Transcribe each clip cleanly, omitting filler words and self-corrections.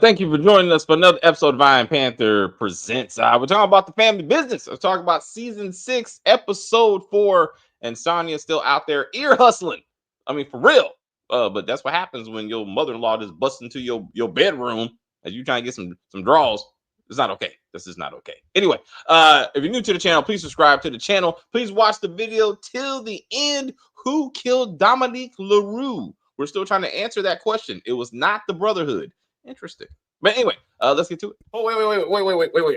Thank you for joining us for another episode of Iron Panther Presents. We're talking about the family business. We're talking about season 6, episode 4, and Sonya's still out there ear hustling. I mean, for real. But that's what happens when your mother-in-law just busts into your bedroom as you trying to get some draws. It's not okay. This is not okay. Anyway, if you're new to the channel, please subscribe to the channel. Please watch the video till the end. Who killed Dominique LaRue? We're still trying to answer that question. It was not the Brotherhood. Interesting. But anyway, let's get to it. Oh, wait.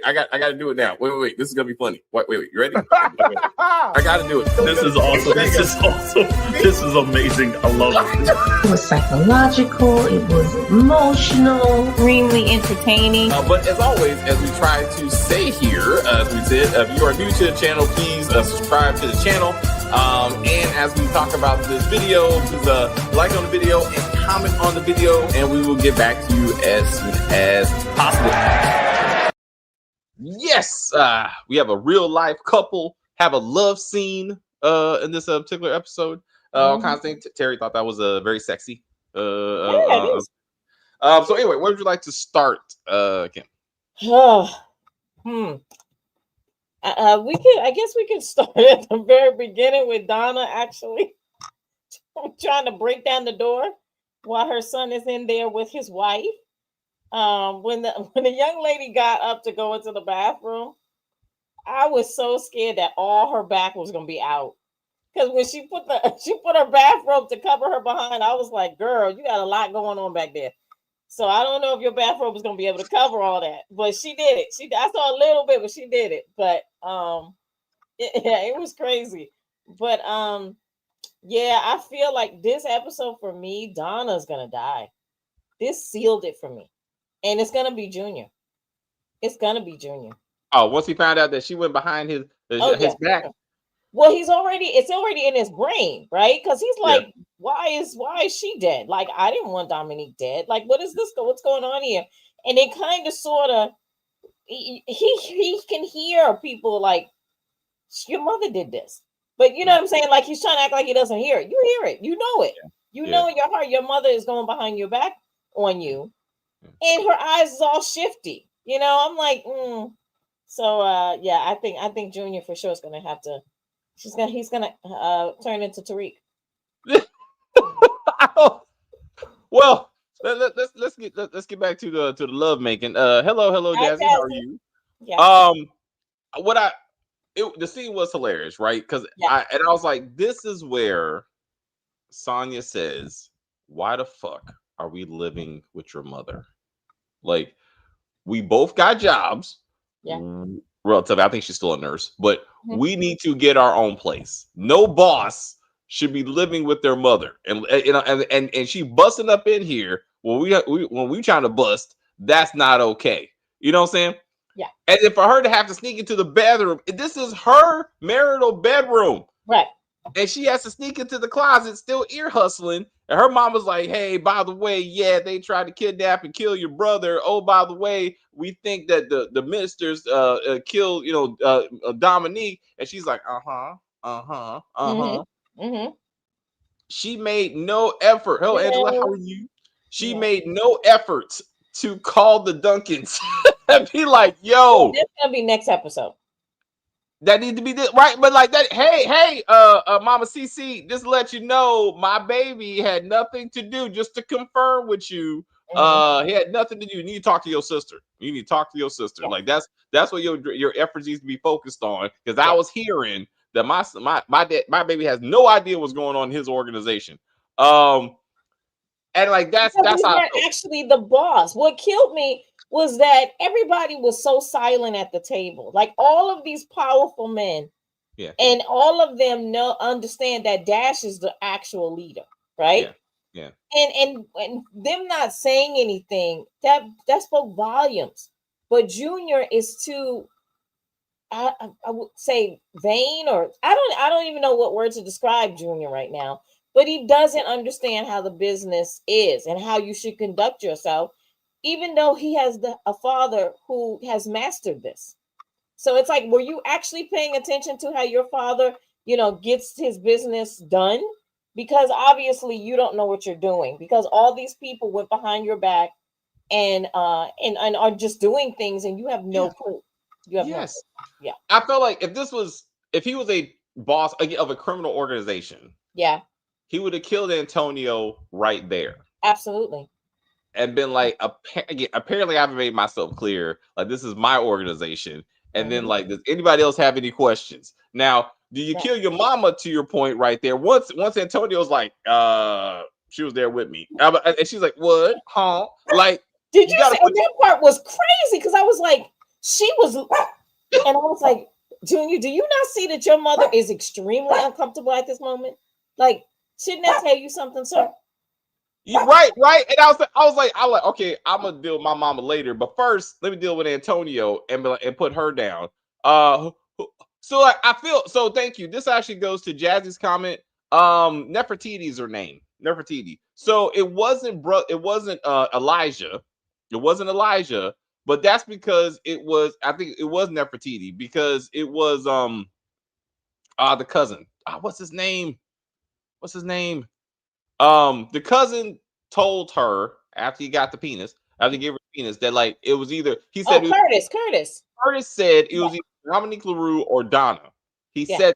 I got to do it now. Wait. This is going to be funny. Wait. You ready? I got to do it. This is awesome. This is amazing. I love it. It was psychological. It was emotional. Extremely entertaining. But as always, as we try to say here, as we said, if you are new to the channel, please subscribe to the channel. And as we talk about this video, please like on the video and comment on the video, and we will get back to you as soon as possible. Yes, we have a real life couple have a love scene in this particular episode. All kinds of things. Terry thought that was very sexy. So anyway, where would you like to start, Kim? I guess we can start at the very beginning with Donna actually trying to break down the door while her son is in there with his wife. When the young lady got up to go into the bathroom, I was so scared that all her back was gonna be out. Because when she put her bathrobe to cover her behind, I was like, girl, you got a lot going on back there. So I don't know if your bathrobe was gonna be able to cover all that, but she did it. I saw a little bit, but she did it. But it was crazy. But yeah, I feel like this episode for me, Donna's gonna die. This sealed it for me, and it's gonna be Junior. It's gonna be Junior. Oh, once he found out that she went behind his back. Well, it's already in his brain, right? Because he's like, why is she dead? Like, I didn't want Dominique dead. Like, what's going on here? And it kind of sort of he can hear people like, your mother did this. But you know what I'm saying? Like, he's trying to act like he doesn't hear it. You hear it. You know it. You know in your heart your mother is going behind your back on you. And her eyes is all shifty. You know, I'm like, So I think Junior for sure is gonna have to. He's gonna turn into Tariq. Well, let's get back to the love making. Hello, Jazzy. How are you? Yeah. The scene was hilarious, right? Because I was like, this is where Sonya says, "Why the fuck are we living with your mother? Like, we both got jobs." Yeah. Relatively, I think she's still a nurse, but we need to get our own place. No boss should be living with their mother, and she busting up in here when we trying to bust. That's not okay. You know what I'm saying? Yeah. And then for her to have to sneak into the bathroom, this is her marital bedroom, right? And she has to sneak into the closet, still ear hustling. And her mom was like, "Hey, by the way, they tried to kidnap and kill your brother. Oh, by the way, we think that the ministers killed, Dominique." And she's like, She made no effort. Hello, Angela, how are you? She made no effort to call the Duncans and be like, "Yo, this is gonna be next episode. That need to be this, right?" But like that, hey, Mama CC, just to let you know, my baby had nothing to do. Just to confirm with you, he had nothing to do. You need to talk to your sister. You need to talk to your sister. Like that's what your efforts needs to be focused on. Because I was hearing that my baby has no idea what's going on in his organization. And like that's he's how not actually the boss. What killed me was that everybody was so silent at the table. Like all of these powerful men, and all of them understand that Dash is the actual leader, right? Yeah. And them not saying anything that spoke volumes. But Junior is too, I would say, vain, or I don't even know what word to describe Junior right now. But he doesn't understand how the business is and how you should conduct yourself, even though he has a father who has mastered this. So it's like, were you actually paying attention to how your father, gets his business done? Because obviously you don't know what you're doing, because all these people went behind your back and are just doing things, and you have no clue. You have no clue. Yeah. I felt like if he was a boss of a criminal organization, yeah, he would have killed Antonio right there. Absolutely. And been like, apparently I haven't made myself clear. Like, this is my organization. And then, like, does anybody else have any questions? Now, do you kill your mama, to your point right there? Once Antonio's like, she was there with me. And she's like, what? Huh? Like, did you say that part was crazy? Because I was like, she was, and I was like, Junior, do you not see that your mother is extremely uncomfortable at this moment? Like, shouldn't that tell you something, sir? Right. And I was like, okay, I'm gonna deal with my mama later, but first, let me deal with Antonio and put her down. So I feel so. Thank you. This actually goes to Jazzy's comment. Nefertiti's her name, Nefertiti. So it wasn't Elijah. It wasn't Elijah, but that's because I think it was Nefertiti, because it was the cousin. What's his name? The cousin told her after he got the penis, after he gave her the penis, that like it was either he said Curtis said it was either Dominique LaRue or Donna. He said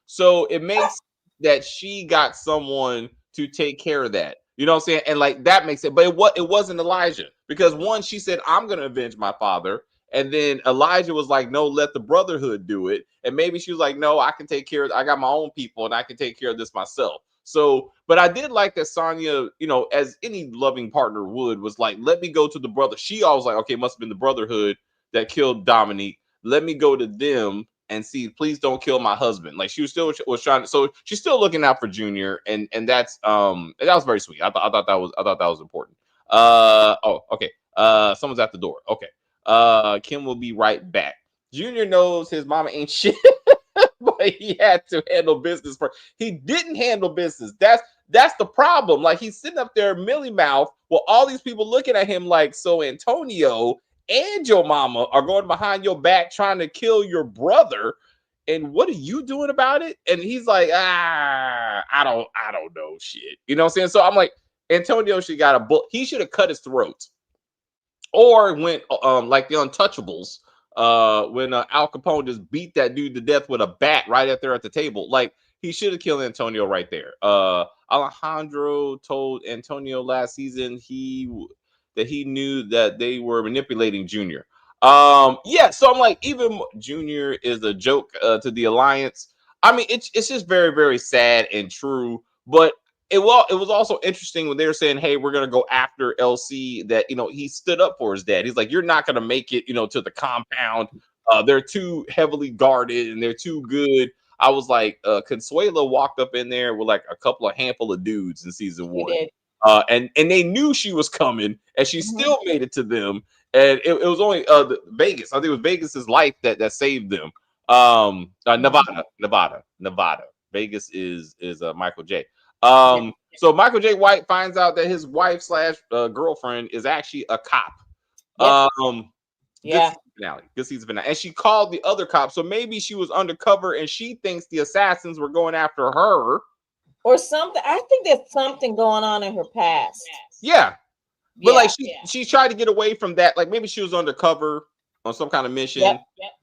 so. It makes that she got someone to take care of that. You know what I'm saying? And like that makes it, but it wasn't Elijah, because one, she said, I'm gonna avenge my father. And then Elijah was like, no, let the Brotherhood do it. And maybe she was like, no, I can take care of, I got my own people and I can take care of this myself. So, but I did like that Sonya, you know, as any loving partner would, was like, let me go to the brother. She always like, okay, it must have been the Brotherhood that killed Dominique. Let me go to them and see, please don't kill my husband. Like she was trying to, so she's still looking out for Junior, and that's that was very sweet. I thought that was important. Okay. Someone's at the door. Okay. Kim will be right back. Junior knows his mama ain't shit. But he had to handle business first. He didn't handle business. That's the problem. Like he's sitting up there, Millie Mouth, while all these people looking at him like, so Antonio and your mama are going behind your back trying to kill your brother. And what are you doing about it? And he's like, I don't know shit. You know what I'm saying? So I'm like, Antonio should got a bullet. He should have cut his throat. Or went like the Untouchables. When Al Capone just beat that dude to death with a bat right up there at the table. Like he should have killed Antonio right there. Alejandro told Antonio last season that he knew that they were manipulating Junior. So I'm like, even Junior is a joke to the Alliance. I mean, it's just very, very sad and true, but it was also interesting when they were saying, hey, we're going to go after LC, that, you know, he stood up for his dad. He's like, you're not going to make it, you know, to the compound. They're too heavily guarded and they're too good. I was like, Consuelo walked up in there with like a handful of dudes in season 1. And they knew she was coming, and she still made it to them. And it was only Vegas. I think it was Vegas's life that saved them. Nevada. Vegas is Michael J. So Michael J. White finds out that his wife / girlfriend is actually a cop. Good season finale. And she called the other cop. So maybe she was undercover and she thinks the assassins were going after her. Or something. I think there's something going on in her past. Yeah. But like she tried to get away from that. Like maybe she was undercover on some kind of mission.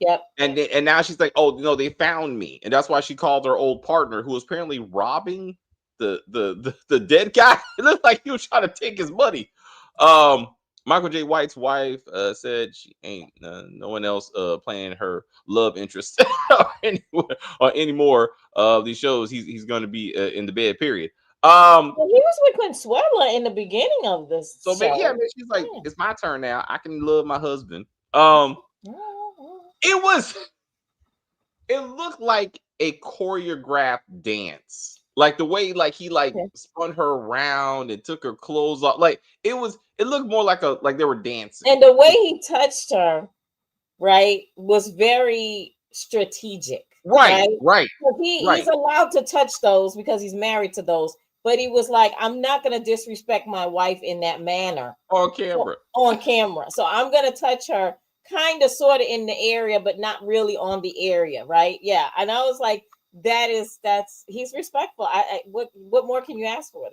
Yep. And now she's like, oh no, they found me. And that's why she called her old partner, who was apparently robbing the dead guy. It looked like he was trying to take his money. Michael J. White's wife said she ain't no one else playing her love interest or any more of these shows. He's going to be in the bed. Period. He was with Consuela in the beginning of this. So maybe she's like, it's my turn now. I can love my husband. It looked like a choreographed dance. Like the way like he spun her around and took her clothes off. Like it looked more like they were dancing. And the way he touched her, right, was very strategic. Right. He's allowed to touch those because he's married to those. But he was like, I'm not going to disrespect my wife in that manner. On camera. So I'm going to touch her kind of sort of in the area, but not really on the area. Right. Yeah. And I was like, that's he's respectful. What more can you ask for?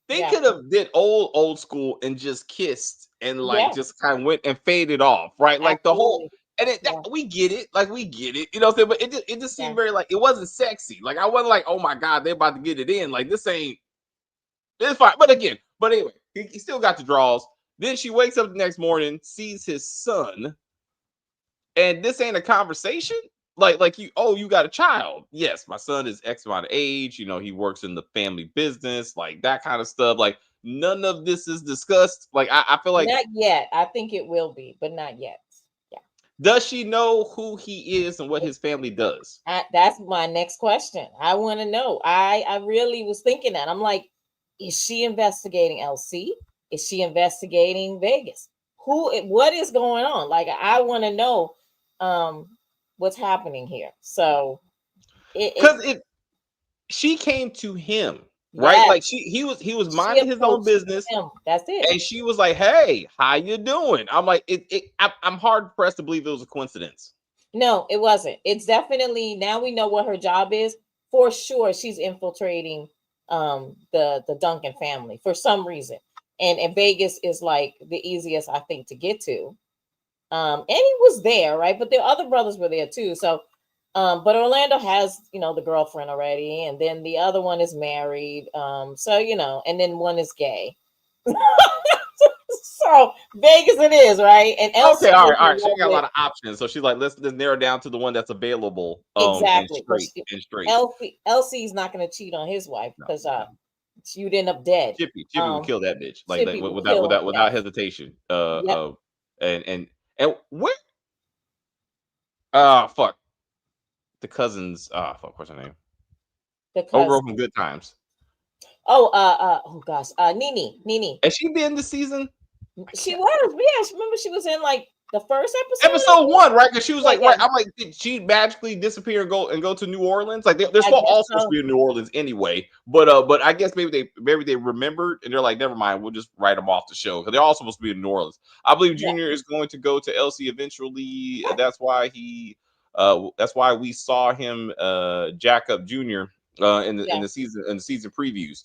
They Yeah. could have did old school and just kissed and like Yes. just kind of went and faded off, right? Like the whole Absolutely. and Yeah. we get it, like we get it, you know what I'm saying? But it just Yeah. seemed very like it wasn't sexy. Like I wasn't like, oh my god, they're about to get it in. Like this ain't it's fine. But anyway, he still got the draws. Then she wakes up the next morning, sees his son, and this ain't a conversation. Like you got a child. Yes, my son is X amount of age. You know, he works in the family business, like that kind of stuff. Like none of this is discussed. Like I feel like Not yet. I think it will be, but not yet. Yeah. does she know who he is and what his family does? That's my next question. I want to know. I really was thinking that. I'm like, is she investigating LC? Is she investigating Vegas? What is going on? Like, I want to know what's happening here. So Because she came to him, right? yes, Like he was she minding his own approached business. him. That's it. And she was like, "Hey, how you doing?" I'm like, I'm hard pressed to believe it was a coincidence. No, it wasn't. It's definitely, now we know what her job is. For sure, she's infiltrating the Duncan family for some reason. And Vegas is like the easiest, I think, to get to. And he was there, right? But the other brothers were there too. So but Orlando has, the girlfriend already, and then the other one is married. So and then one is gay. So Vegas it is, right? And Okay, Elsie all is right. She in got a love lot of options, so she's like, let's narrow down to the one that's available. exactly. And straight. Elsie's not going to cheat on his wife No, because no. you'd end up dead. Chippy would kill that bitch like that Chippy would kill him, without hesitation. Yep. And what? Ah, fuck. The cousins. Ah, fuck. What's her name? Overall from Good Times. Oh gosh, Nene. Has she been this season? She was. Yes, remember she was in like the first episode. Episode 1, right? Because she was Yeah, like, yeah. right. I'm like, did she magically disappear and go to New Orleans? Like they're I all guess supposed so. to be in New Orleans anyway. But I guess maybe they remembered and they're like, never mind, we'll just write them off the show because they're all supposed to be in New Orleans. I believe Yeah. Junior is going to go to Elsie eventually. That's why we saw him jack up Junior in the season previews.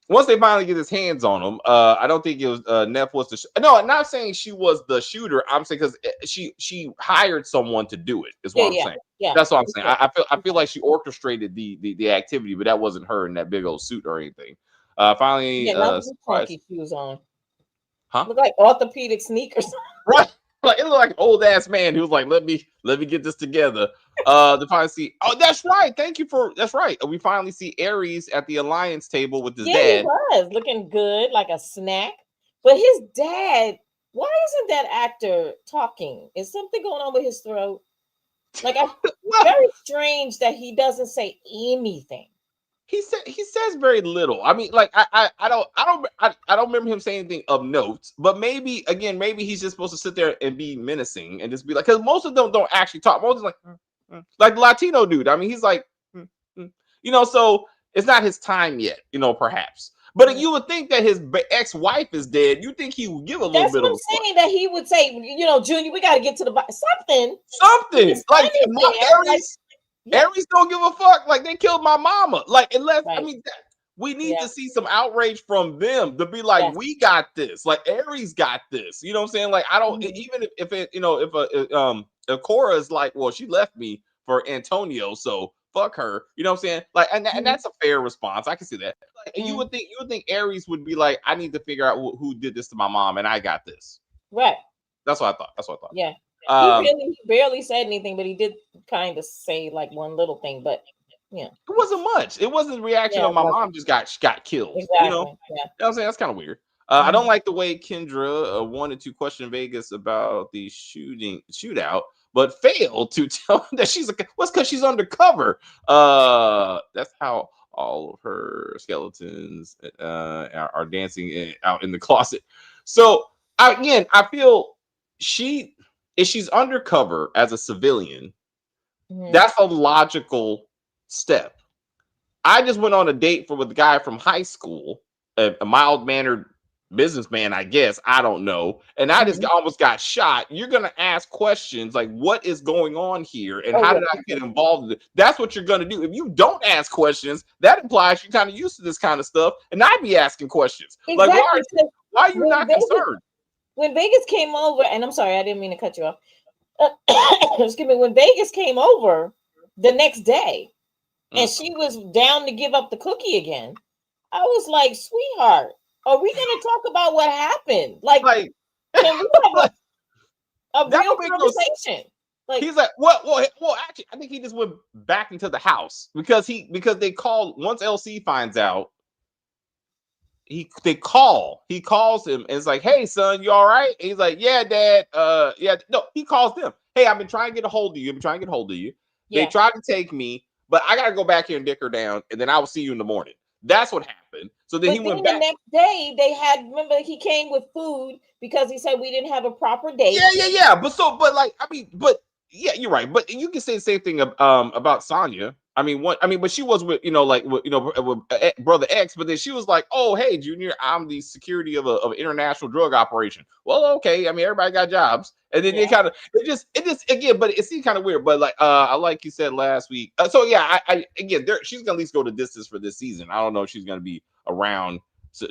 Once they finally get his hands on him, I don't think it was Neff was the no. I'm not saying she was the shooter. I'm saying because she hired someone to do it. Is what I'm saying. Yeah, that's what I'm saying. I feel like she orchestrated the activity, but that wasn't her in that big old suit or anything. Finally, not with funky shoes on. Huh? Look like orthopedic sneakers. Right. Like it looked like an old ass man who was like, let me get this together. To finally see. Oh, that's right. That's right. We finally see Aries at the alliance table with his dad. He was looking good, like a snack. But his dad, why isn't that actor talking? Is something going on with his throat? Like, very strange that he doesn't say anything. He says very little. I mean, like I don't remember him saying anything of note. But maybe he's just supposed to sit there and be menacing and just be like, because most of them don't actually talk. Most of them like the Latino dude. I mean, he's like, so it's not his time yet. Perhaps. But you would think that his ex-wife is dead. You think he would give a little bit of a saying that he would say, Junior, we got to get to the something. Like Aries. Aries don't give a fuck. Like they killed my mama. Like unless I mean, we need to see some outrage from them to be like, we got this. Like Aries got this. You know what I'm saying? Like I don't even if it if Cora is like, well, she left me for Antonio, so fuck her. You know what I'm saying? Like and that's a fair response. I can see that. Like, you would think Aries would be like, I need to figure out who did this to my mom, and I got this. Right. That's what I thought. Yeah. He barely said anything, but he did kind of say like one little thing. But it wasn't much. It wasn't the reaction of my mom just got killed. Exactly. You know what I'm saying? That's kind of weird. I don't like the way Kendra wanted to question Vegas about the shootout, but failed to tell him that what's because she's undercover. That's how all of her skeletons are dancing out in the closet. So I feel if she's undercover as a civilian, that's a logical step. I just went on a date with a guy from high school, a mild-mannered businessman, I guess. I don't know. And I just Mhm. almost got shot. You're gonna ask questions like, what is going on here? And Oh, how yeah. did I get involved in it? That's what you're gonna do. If you don't ask questions, that implies you're kind of used to this kind of stuff. And I'd be asking questions. Like, Exactly. So why are you when not Vegas, concerned? when Vegas came over, and I'm sorry, I didn't mean to cut you off. Excuse me. When Vegas came over the next day, and she was down to give up the cookie again, I was like, sweetheart, are we going to talk about what happened? Like, Like, can we have a that real would make no sense. conversation? Like, He's like, well, actually, I think he just went back into the house because they called once LC finds out. He calls him and it's like, hey son, you all right? And he's like, yeah, dad. Yeah, no, he calls them. Hey, I've been trying to get a hold of you. They yeah. tried to take me, but I gotta go back here and dick her down, and then I will see you in the morning. That's what happened. So then But he went then back. the next day, they had, remember, he came with food because he said we didn't have a proper date. Yeah. But like, I mean, but yeah, you're right. But you can say the same thing about Sonya. But she was with brother X. But then she was like, "Oh, hey, Junior, I'm the security of an international drug operation." Well, okay. I mean, everybody got jobs, and then it just again, but it seemed kind of weird. But like you said last week. So yeah, I again, she's gonna at least go the distance for this season. I don't know if she's gonna be around.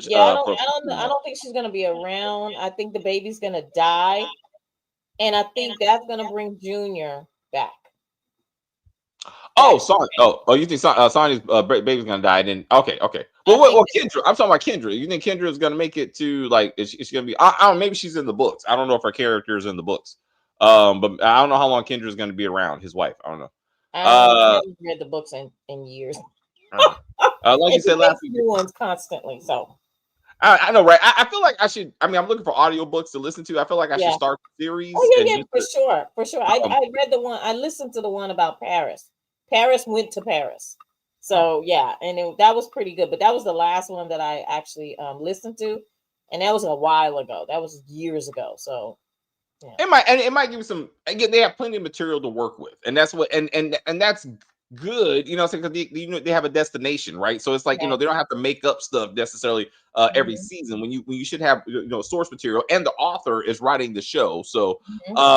Yeah, I don't think she's gonna be around. I think the baby's gonna die, and I think that's gonna bring Junior back. Oh, Sonya. You think Sonya's baby's gonna die? Then okay. Well, Kendra. I'm talking about Kendra. You think Kendra is gonna make it to like? Is she gonna be? I don't. Maybe she's in the books. I don't know if her character is in the books. But I don't know how long Kendra is gonna be around. His wife. I don't know. I haven't read the books in years. Like you said last week, new ones constantly. So I know, right? I feel like I should. I mean, I'm looking for audiobooks to listen to. I feel like I should start the series. Oh yeah, for sure. I read the one. I listened to the one about Paris. Paris went to Paris. So yeah, and that was pretty good. But that was the last one that I actually listened to, and that was a while ago. That was years ago. So yeah. It might give you some. Again, they have plenty of material to work with, and that's what and that's good, because they have a destination, right? So it's like they don't have to make up stuff necessarily every season when you should have source material, and the author is writing the show. So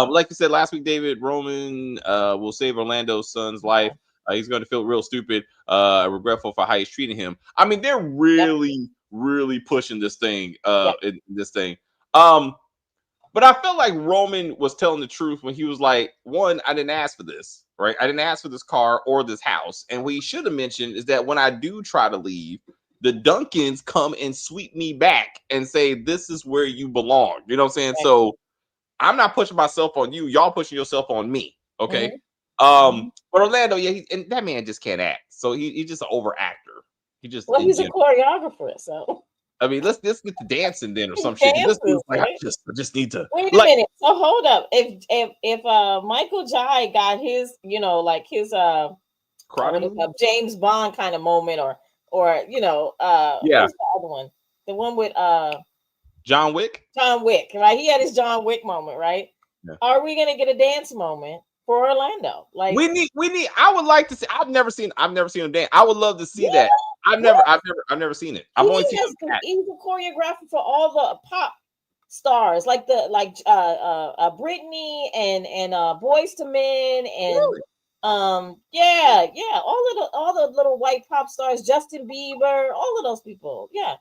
like you said last week, David Roman will save Orlando's son's life. He's going to feel real stupid, regretful for how he's treating him. I mean, they're really pushing this thing but I felt like Roman was telling the truth when he was like, one, I didn't ask for this, right? I didn't ask for this car or this house. And what he should have mentioned is that when I do try to leave, the Duncans come and sweep me back and say, this is where you belong. You know what I'm saying? Right. So I'm not pushing myself on you. Y'all pushing yourself on me. Okay. But Orlando, and that man just can't act. So he's just an over actor. He's a choreographer. So I mean, let's get the dancing then or some shit. Like, I just need to wait a minute. So hold up. If Michael Jai got his, his James Bond kind of moment, or what's the other one? The one with John Wick. John Wick, right? He had his John Wick moment, right? Yeah. Are we gonna get a dance moment for Orlando? Like we need. I would like to see. I've never seen him dance. I would love to see that. I've never seen it. I've only seen him. He's a choreographer for all the pop stars, like Britney and Boyz II Men and really? All the little white pop stars, Justin Bieber, all of those people. Yeah.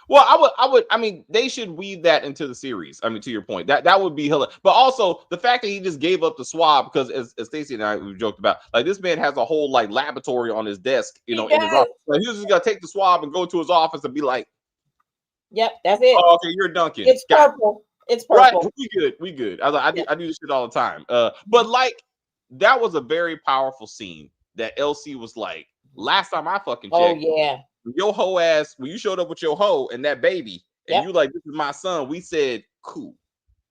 Well, I mean, they should weave that into the series. I mean, to your point, that would be hilarious. But also the fact that he just gave up the swab, because as Stacey and I we joked about, like, this man has a whole like laboratory on his desk, in his office. Like, he was just gonna take the swab and go to his office and be like, "Yep, that's it. Oh, okay, you're Duncan. It's purple. It's purple. Right, we good. I do this shit all the time. But like, that was a very powerful scene that LC was like, last time I fucking checked. Oh yeah. Your hoe ass, when you showed up with your hoe and that baby, and you like, this is my son, we said, cool.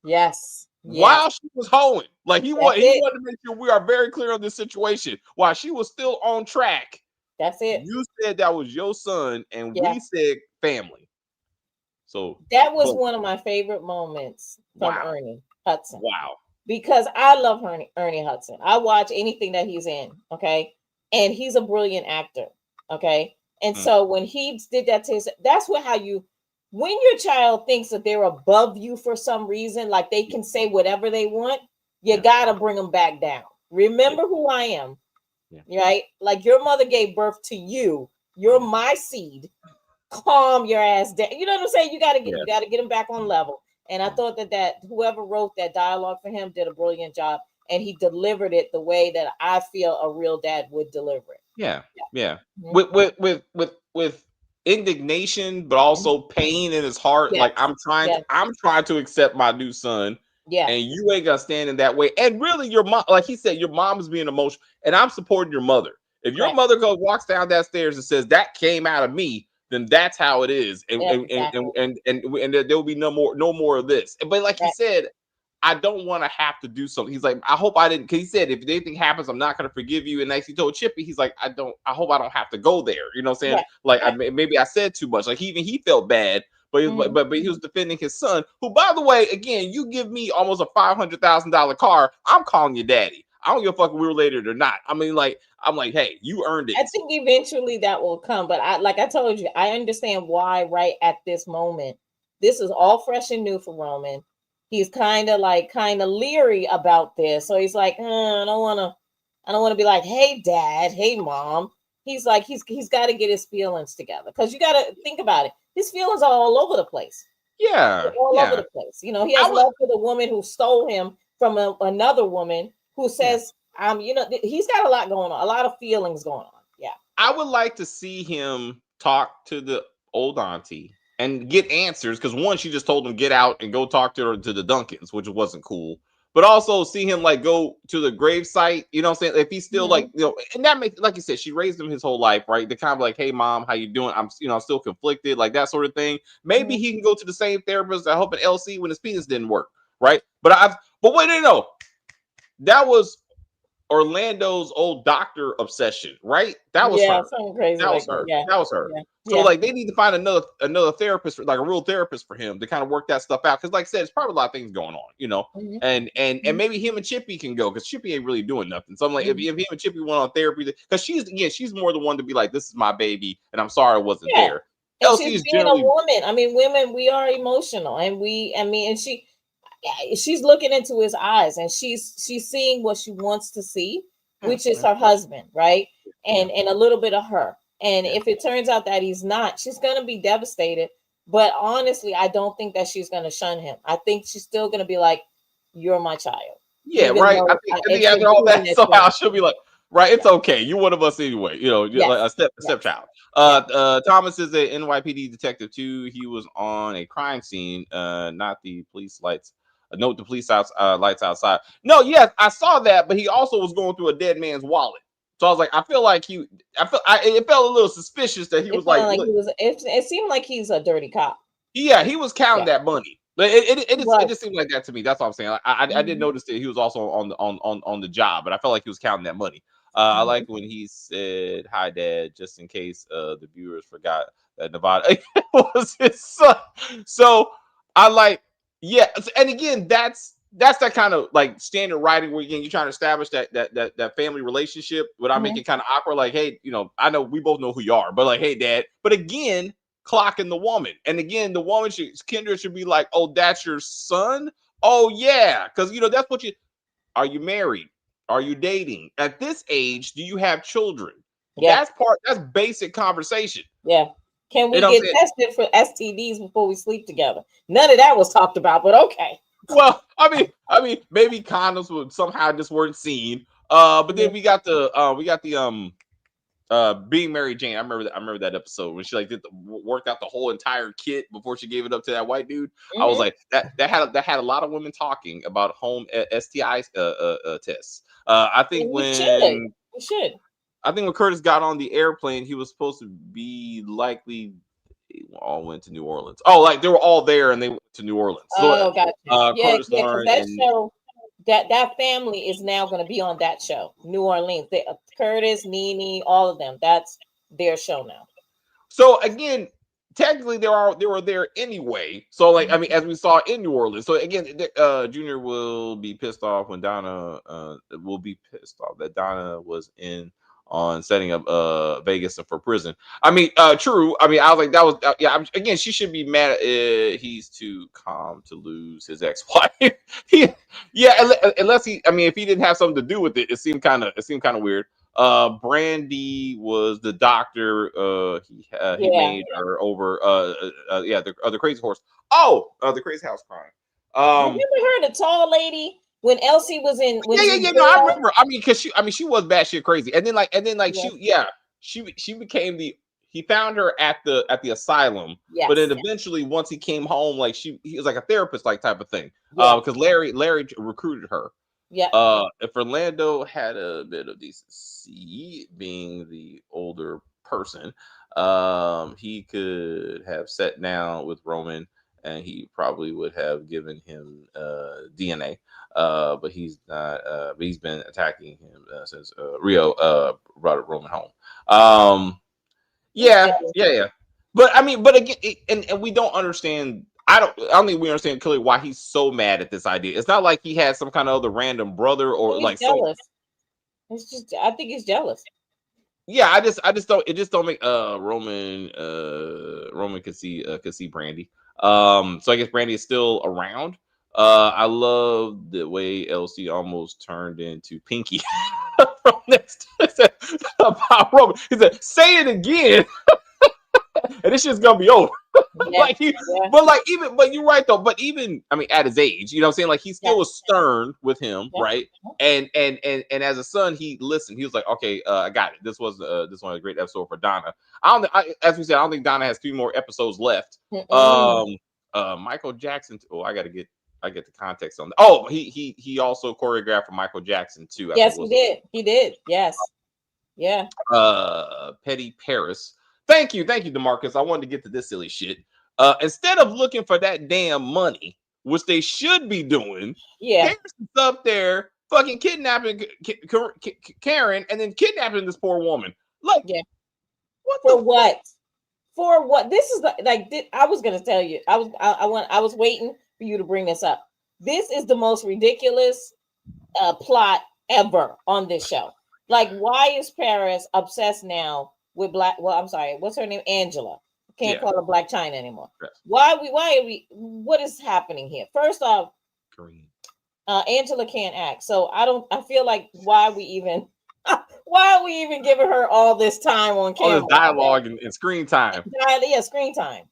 Yes. While she was hoeing, like he wanted to make sure we are very clear on this situation. While she was still on track, that's it. You said that was your son, and we said family. So that was one of my favorite moments from Ernie Hudson. Wow. Because I love Ernie Hudson. I watch anything that he's in, okay? And he's a brilliant actor, okay? And so when he did that to his, that's how you when your child thinks that they're above you for some reason, like they can say whatever they want, you gotta bring them back down. Remember who I am, right? Like your mother gave birth to you. You're my seed. Calm your ass down. You know what I'm saying? You gotta get him back on level. And I thought that whoever wrote that dialogue for him did a brilliant job, and he delivered it the way that I feel a real dad would deliver it. Yeah. With indignation, but also pain in his heart. Like I'm trying to accept my new son. Yeah. And you ain't gonna stand in that way. And really, your mom, like he said, your mom is being emotional, and I'm supporting your mother. If your mother walks down that stairs and says that came out of me, then that's how it is, and there will be no more of this. But like he said, I don't want to have to do something. He's like, I hope I didn't, because he said if anything happens, I'm not going to forgive you. And like he told Chippy, he's like, I hope I don't have to go there. You know what I'm saying? Like maybe I said too much. Like he felt bad. But he was defending his son, who, by the way, again, you give me almost a $500,000 car, I'm calling you daddy. I don't give a fuck if we're related or not. I mean, like, I'm like, hey, you earned it. I think eventually that will come. But I told you, I understand why right at this moment, this is all fresh and new for Roman. He's kind of leery about this. So he's like, I don't want to be like, hey, dad, hey, mom. He's like, he's got to get his feelings together, because you got to think about it. His feelings are all over the place. Yeah. All over the place. You know, he has love for the woman who stole him from another woman who says, he's got a lot going on, a lot of feelings going on. Yeah. I would like to see him talk to the old auntie and get answers, because one, she just told him get out and go talk to the Duncans, which wasn't cool. But also see him like go to the grave site, you know what I'm saying? If he's still like, you know, and that makes, like you said, she raised him his whole life, right? The kind of like, hey mom, how you doing? I'm still conflicted, like that sort of thing. Maybe he can go to the same therapist that helped at LC when his penis didn't work, right? But wait, no, that was Orlando's old doctor obsession, right? That was her. Something crazy. That was her. Yeah. That was her. So like they need to find another therapist, like a real therapist for him to kind of work that stuff out. Because like I said, it's probably a lot of things going on, you know. And maybe him and Chippy can go, because Chippy ain't really doing nothing. So I'm like, if him and Chippy went on therapy, because she's more the one to be like, this is my baby, and I'm sorry I wasn't there. And she's being a woman. I mean, women, we are emotional, and she's looking into his eyes, and she's seeing what she wants to see, which is her husband, right? And a little bit of her. And if it turns out that he's not, she's going to be devastated. But honestly, I don't think that she's going to shun him. I think she's still going to be like, you're my child. Yeah, right. I think after all that, somehow she'll be like, right, it's okay. You're one of us anyway. You know, like a stepchild. Thomas is a NYPD detective too. He was on a crime scene, not the police lights. Note the police lights outside. No, yes, I saw that, but he also was going through a dead man's wallet. So I was like, it felt a little suspicious that he was like it seemed like he's a dirty cop. Yeah, he was counting that money. But it just seemed like that to me. That's all I'm saying. I didn't notice that he was also on the job, but I felt like he was counting that money. I like when he said, "Hi, Dad," just in case the viewers forgot that Nevada was his son. So I like, and again, that's that kind of like standard writing where again you're trying to establish that family relationship without making it kind of awkward. Like, hey, I know we both know who you are, but like, hey, Dad. But again, clocking the woman, and again, the woman Kendra should be like, oh, that's your son. Oh yeah, because that's what are you married? Are you dating? At this age, do you have children? Yeah, that's basic conversation. Yeah. Can we get tested for STDs before we sleep together? None of that was talked about, but okay. Well, I mean, maybe condoms would somehow just weren't seen. But then we got the Being Mary Jane. I remember that episode when she like worked out the whole entire kit before she gave it up to that white dude. I was like, that had a lot of women talking about home STI tests. I think we should. I think when Curtis got on the airplane, he was supposed to be likely. All went to New Orleans. Oh, like they were all there and they went to New Orleans. So, gotcha. That family is now going to be on that show, New Orleans. Curtis, Nene, all of them. That's their show now. So again, technically they were there anyway. So like, I mean, as we saw in New Orleans. So again, Junior will be pissed off when Donna will be pissed off that Donna was in on setting up Vegas for prison. I mean, true. I mean, I was like, that was again, she should be mad. He's too calm to lose his ex-wife. Unless he, I mean, if he didn't have something to do with it, it seemed kind of weird. Brandy was the doctor. He made her over. The crazy horse. Oh, the crazy house crime. Remember her, the tall lady, when Elsie was in? No, I remember. I mean, because she was batshit crazy, and then she became the. He found her at the asylum, but then eventually, once he came home, like he was like a therapist, like type of thing. Because Larry recruited her. Yeah. If Orlando had a bit of decency, being the older person, he could have sat down with Roman, and he probably would have given him DNA. But he's not. But he's been attacking him since Rio brought Roman home. Yeah. But I mean, but again, and we don't understand. I don't think we understand clearly why he's so mad at this idea. It's not like he had some kind of other random brother or he's like jealous. It's just, I think he's jealous. Yeah, I just don't make Roman could see Brandy. So I guess Brandy is still around. I love the way Elsie almost turned into Pinky from next about Roman. He said, "Say it again," and this shit's gonna be over. But you're right though. But even, I mean, at his age, you know what I'm saying? Like, he still was stern with him, right? And as a son, he listened. He was like, okay, I got it. This was a great episode for Donna. As we said, I don't think Donna has 3 more episodes left. Michael Jackson. Oh, I get the context on that. Oh, he also choreographed for Michael Jackson too. Yes, he did. Yes. Yeah. Petty Paris. Thank you, DeMarcus. I wanted to get to this silly shit. Instead of looking for that damn money, which they should be doing, Paris is up there fucking kidnapping Karen and then kidnapping this poor woman. Like, what? For what? This is I was gonna tell you. I was waiting for you to bring this up. This is the most ridiculous plot ever on this show. Like, why is Paris obsessed now with what's her name? Angela. Can't call her Black China anymore. Yes. Why are we what is happening here? First off, Angela can't act. So I feel like why are we even giving her all this time on camera? All this dialogue and screen time. Screen time.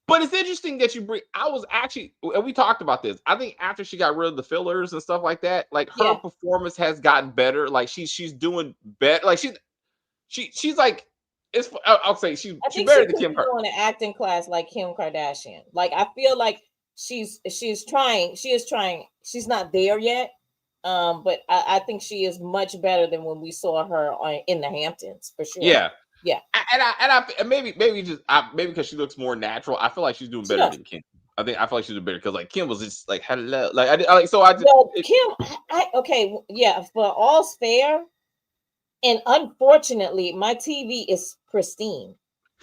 But it's interesting that you bring. I was actually, and we talked about this. I think after she got rid of the fillers and stuff like that, like her performance has gotten better. Like she's doing better. Like she's like, I'll say she's better than Kim Kardashian. Doing an acting class like Kim Kardashian. Like, I feel like she is trying. She's not there yet. But I think she is much better than when we saw her in the Hamptons, for sure. Yeah. And maybe because she looks more natural. I feel like she's doing better than Kim. I feel like she's doing better because like Kim was just like hello, like for all's fair. And unfortunately, my TV is pristine.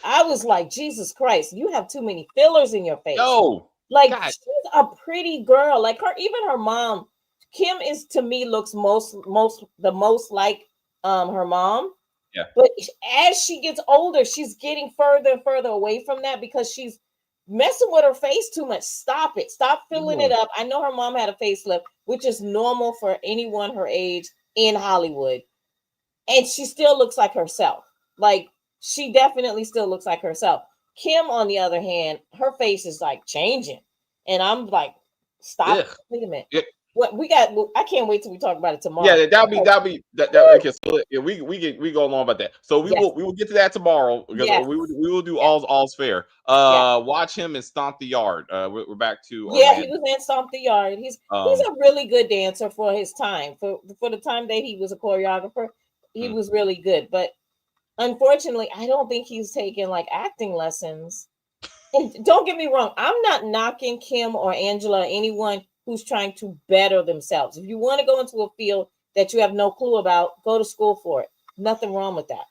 I was like, Jesus Christ, you have too many fillers in your face. No, like, God. She's a pretty girl. Like even her mom, Kim is, to me, looks the most like her mom. Yeah. But as she gets older, she's getting further and further away from that because she's messing with her face too much. Stop it. Stop filling it up. I know her mom had a facelift, which is normal for anyone her age in Hollywood. And she still looks like herself. Like, she definitely still looks like herself. Kim, on the other hand, her face is like changing. And I'm like, stop. Ugh. Wait a minute. Yeah. What we got? I can't wait till we talk about it tomorrow. Yeah, that'll be. Okay, so we go along about that. So we will get to that tomorrow because we will do all's fair. Watch him and Stomp the Yard. We're back to he was in Stomp the Yard. He's a really good dancer for his time. For the time that he was a choreographer, he was really good. But unfortunately, I don't think he's taking like acting lessons. And don't get me wrong, I'm not knocking Kim or Angela or anyone who's trying to better themselves. If you want to go into a field that you have no clue about, go to school for it. Nothing wrong with that.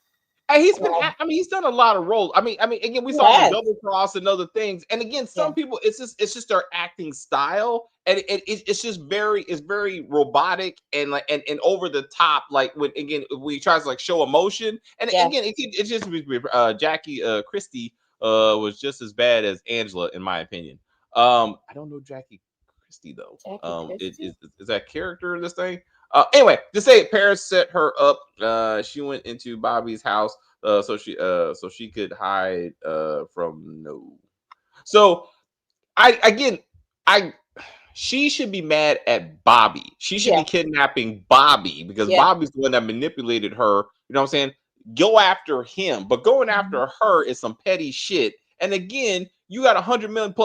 And he's been, I mean, he's done a lot of roles. I mean, again, we saw him Double Cross and other things. And again, some people, it's just their acting style, and it's just it's very robotic and like and over the top. Like when he tries to like show emotion, and again, it's just Jackie Christie was just as bad as Angela in my opinion. I don't know Jackie Christie though. Is that character in this thing? Anyway, to say Paris set her up. She went into Bobby's house so she could hide from no. So she should be mad at Bobby. She should be kidnapping Bobby because Bobby's the one that manipulated her. You know what I'm saying? Go after him, but going after her is some petty shit. And again, you got $100 million+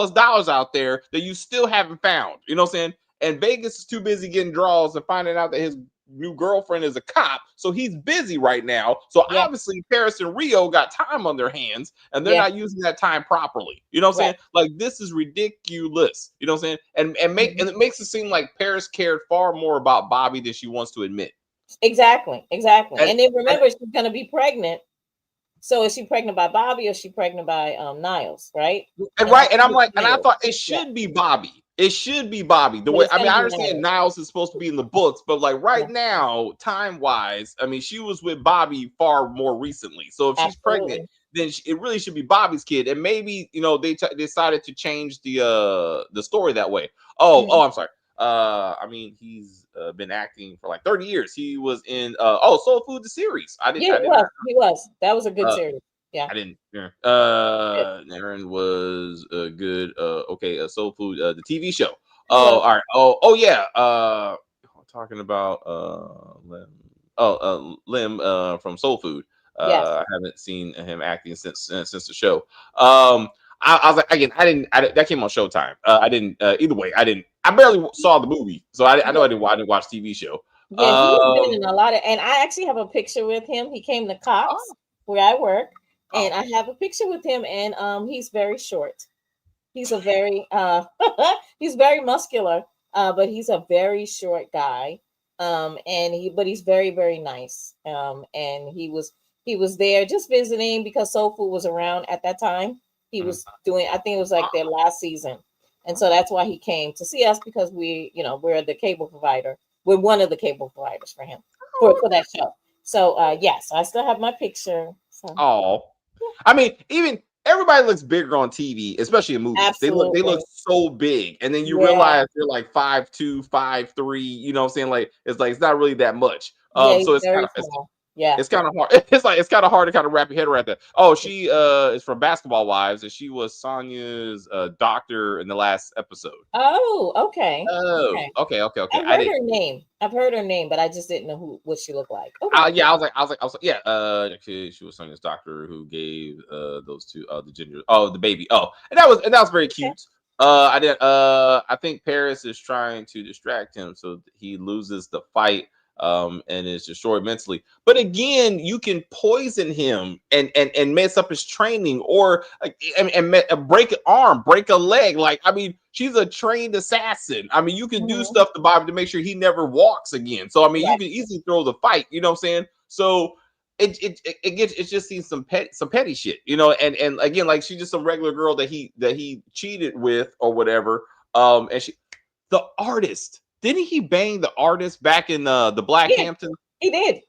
out there that you still haven't found. You know what I'm saying? And Vegas is too busy getting draws and finding out that his new girlfriend is a cop. So he's busy right now. So obviously Paris and Rio got time on their hands and they're not using that time properly. You know what I'm saying? Like this is ridiculous. You know what I'm saying? And it makes it seem like Paris cared far more about Bobby than she wants to admit. Exactly. And then remember, she's gonna be pregnant. So is she pregnant by Bobby or is she pregnant by Niles, right? And I'm like, and I thought it should be Bobby. It should be Bobby. The way I understand Niles is supposed to be in the books, but like right now, time-wise, I mean, she was with Bobby far more recently. So if she's pregnant, then it really should be Bobby's kid. And maybe they decided to change the story that way. I'm sorry. I mean, he's been acting for like 30 years. He was in Soul Food the series. He was. That was a good series. Yeah, I didn't. Aaron was good. Soul Food, the TV show. All right. Yeah. Talking about Lim from Soul Food. I haven't seen him acting since the show. I was like, again, that came on Showtime. I didn't. Either way, I barely saw the movie, so I know I didn't watch TV show. Yeah, he's been in a lot of, and I actually have a picture with him. He came to Cops where I work. And I have a picture with him, and he's very short. He's a very he's very muscular, but he's a very short guy. But he's very, very nice. And he was there just visiting because Soul Food was around at that time. He was doing, I think it was like their last season, and so that's why he came to see us because we're the cable provider. We're one of the cable providers for him for that show. So yes, I still have my picture. So. I mean, even everybody looks bigger on TV, especially in movies. Absolutely. They look so big, and then you realize they're like 5'2", 5'3". You know what I'm saying? Like it's not really that much. So it's kind of it's kind of hard. It's kind of hard to kind of wrap your head around that. Oh, she is from Basketball Wives, and she was Sonya's doctor in the last episode. Oh, okay. Okay. I've heard her name, but I just didn't know what she looked like. Okay. I was like, she was Sonya's doctor who gave those two the ginger the baby. And that was very cute. I think Paris is trying to distract him so he loses the fight. And is destroyed mentally. But again, you can poison him and mess up his training, or break an arm, break a leg. Like, I mean, she's a trained assassin. I mean, you can do stuff to Bobby to make sure he never walks again. So I mean, you can easily throw the fight. You know what I'm saying? So it just seems some petty shit. You know, and again, like she's just some regular girl that he cheated with or whatever. And the artist. Didn't he bang the artist back in the Black Hampton? He did.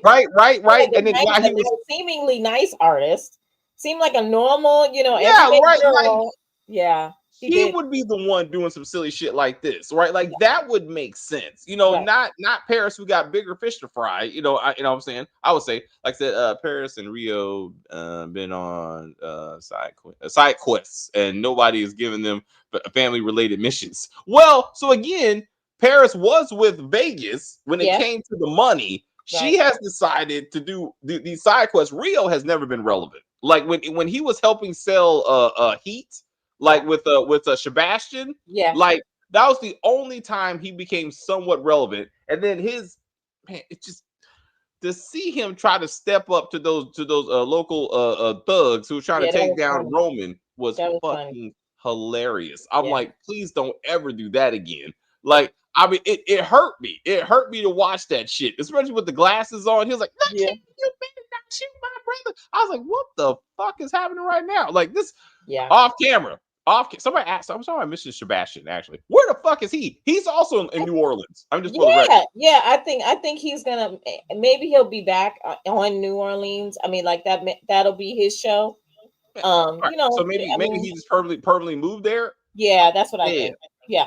Right. And then he was a seemingly nice artist. Seemed like a normal, right. Yeah. He would be the one doing some silly shit like this, right? Like that would make sense. You know, not Paris, who got bigger fish to fry. You know what I'm saying? I would say, like I said, Paris and Rio been on side quests, and nobody is giving them family related missions. Well, so again, Paris was with Vegas when it came to the money. Right. She has decided to do these side quests. Rio has never been relevant. Like when he was helping sell Heat, like with Sebastian, like that was the only time he became somewhat relevant. And then it's just to see him try to step up to those local thugs who were trying to take down Roman was fucking hilarious. I'm like, please don't ever do that again. Like, I mean, it hurt me. It hurt me to watch that shit, especially with the glasses on. He was like, "You better not shoot my brother. I was like, what the fuck is happening right now? Like this Yeah. off camera. Somebody asked, I'm sorry, Mr. Sebastian, actually. Where the fuck is he? He's also in New Orleans. I'm just for the record. Yeah. I think he's gonna, maybe he'll be back on New Orleans. I mean, like that'll be his show. Right. You know, So maybe he just permanently moved there. Yeah, that's what I think. Yeah.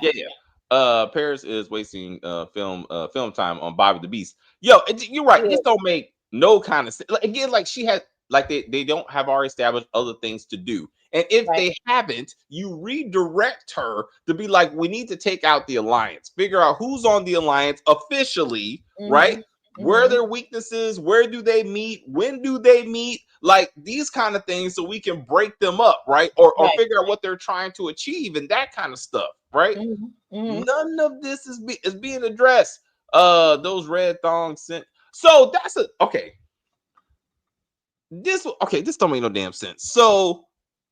Paris is wasting film time on Bobby the Beast. Yo, you're right. This don't make no kind of sense. Again, like she had, like they don't have already established other things to do. And if they haven't, you redirect her to be like, we need to take out the alliance, figure out who's on the alliance officially, right? Where are their weaknesses? Where do they meet? When do they meet? Like these kind of things, so we can break them up, right? Or figure out what they're trying to achieve and that kind of stuff, right? None of this is being addressed. Those red thongs sent. So that's okay. This don't make no damn sense. So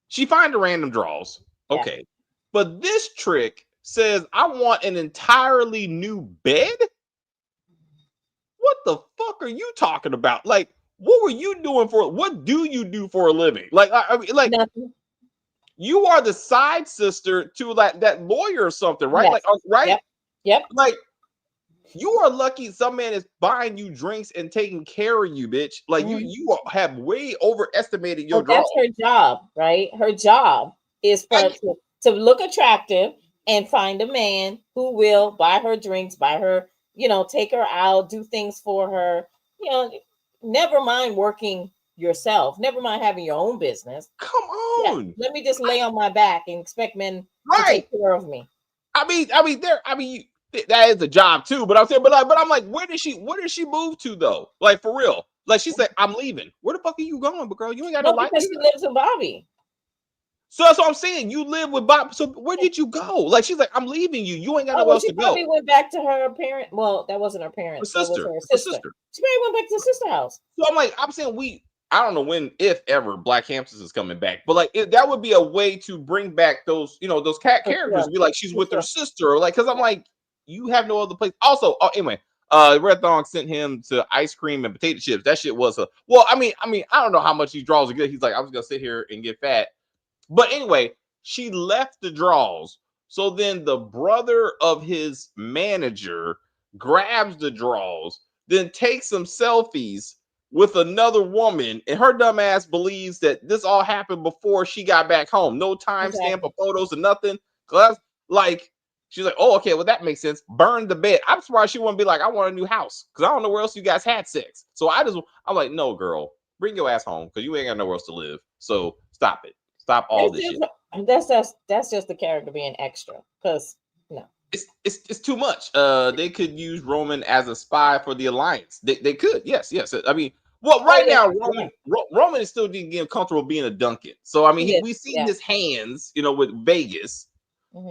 she find the random draws, okay, but this trick says I want an entirely new bed. What the fuck are you talking about? Like, what were you doing what do you do for a living? Like, I mean, like, nothing. You are the side sister to that lawyer or something, right? Yes. Like, right? Yep. Like, you are lucky some man is buying you drinks and taking care of you, bitch. Like, you have way overestimated your job. That's her job, right? Her job is to look attractive and find a man who will buy her drinks, buy her, take her out, do things for her. Never mind working yourself. Never mind having your own business. Come on. Yeah, let me just lay on my back and expect men to take care of me. I mean, that is a job too. But I'm saying, but I'm like, where did she move to though? Like for real? Like she said, I'm leaving. Where the fuck are you going, but girl? You ain't got no life. Because she lives with Bobby. So that's what I'm saying. You live with Bob. So where did you go? Like she's like, I'm leaving you. You ain't got nowhere else to go. She probably went back to her parent. Well, that wasn't her parents. Her sister. Her sister. She probably went back to the sister house. So I'm saying I don't know when, if ever, Black Hamptons is coming back, but like that would be a way to bring back those, those cat characters. Be like she's with her sister, or like, because I'm like, you have no other place. Also, anyway, Red Thong sent him to ice cream and potato chips. That shit was I mean, I don't know how much these draws are good. He's like, I was gonna sit here and get fat, but anyway, she left the draws. So then the brother of his manager grabs the draws, then takes some selfies with another woman, and her dumb ass believes that this all happened before she got back home. No timestamp of photos or nothing. Like, she's like, oh, okay, well, that makes sense. Burn the bed. I'm surprised she wouldn't be like, I want a new house, because I don't know where else you guys had sex. So I'm like, no, girl, bring your ass home, because you ain't got nowhere else to live. So stop it. Stop all this shit. That's just the character being extra, because no. It's too much. They could use Roman as a spy for the Alliance. They could, yes. I mean, well, right now, Roman is still getting comfortable being a Duncan. So I mean, we've seen his hands, with Vegas.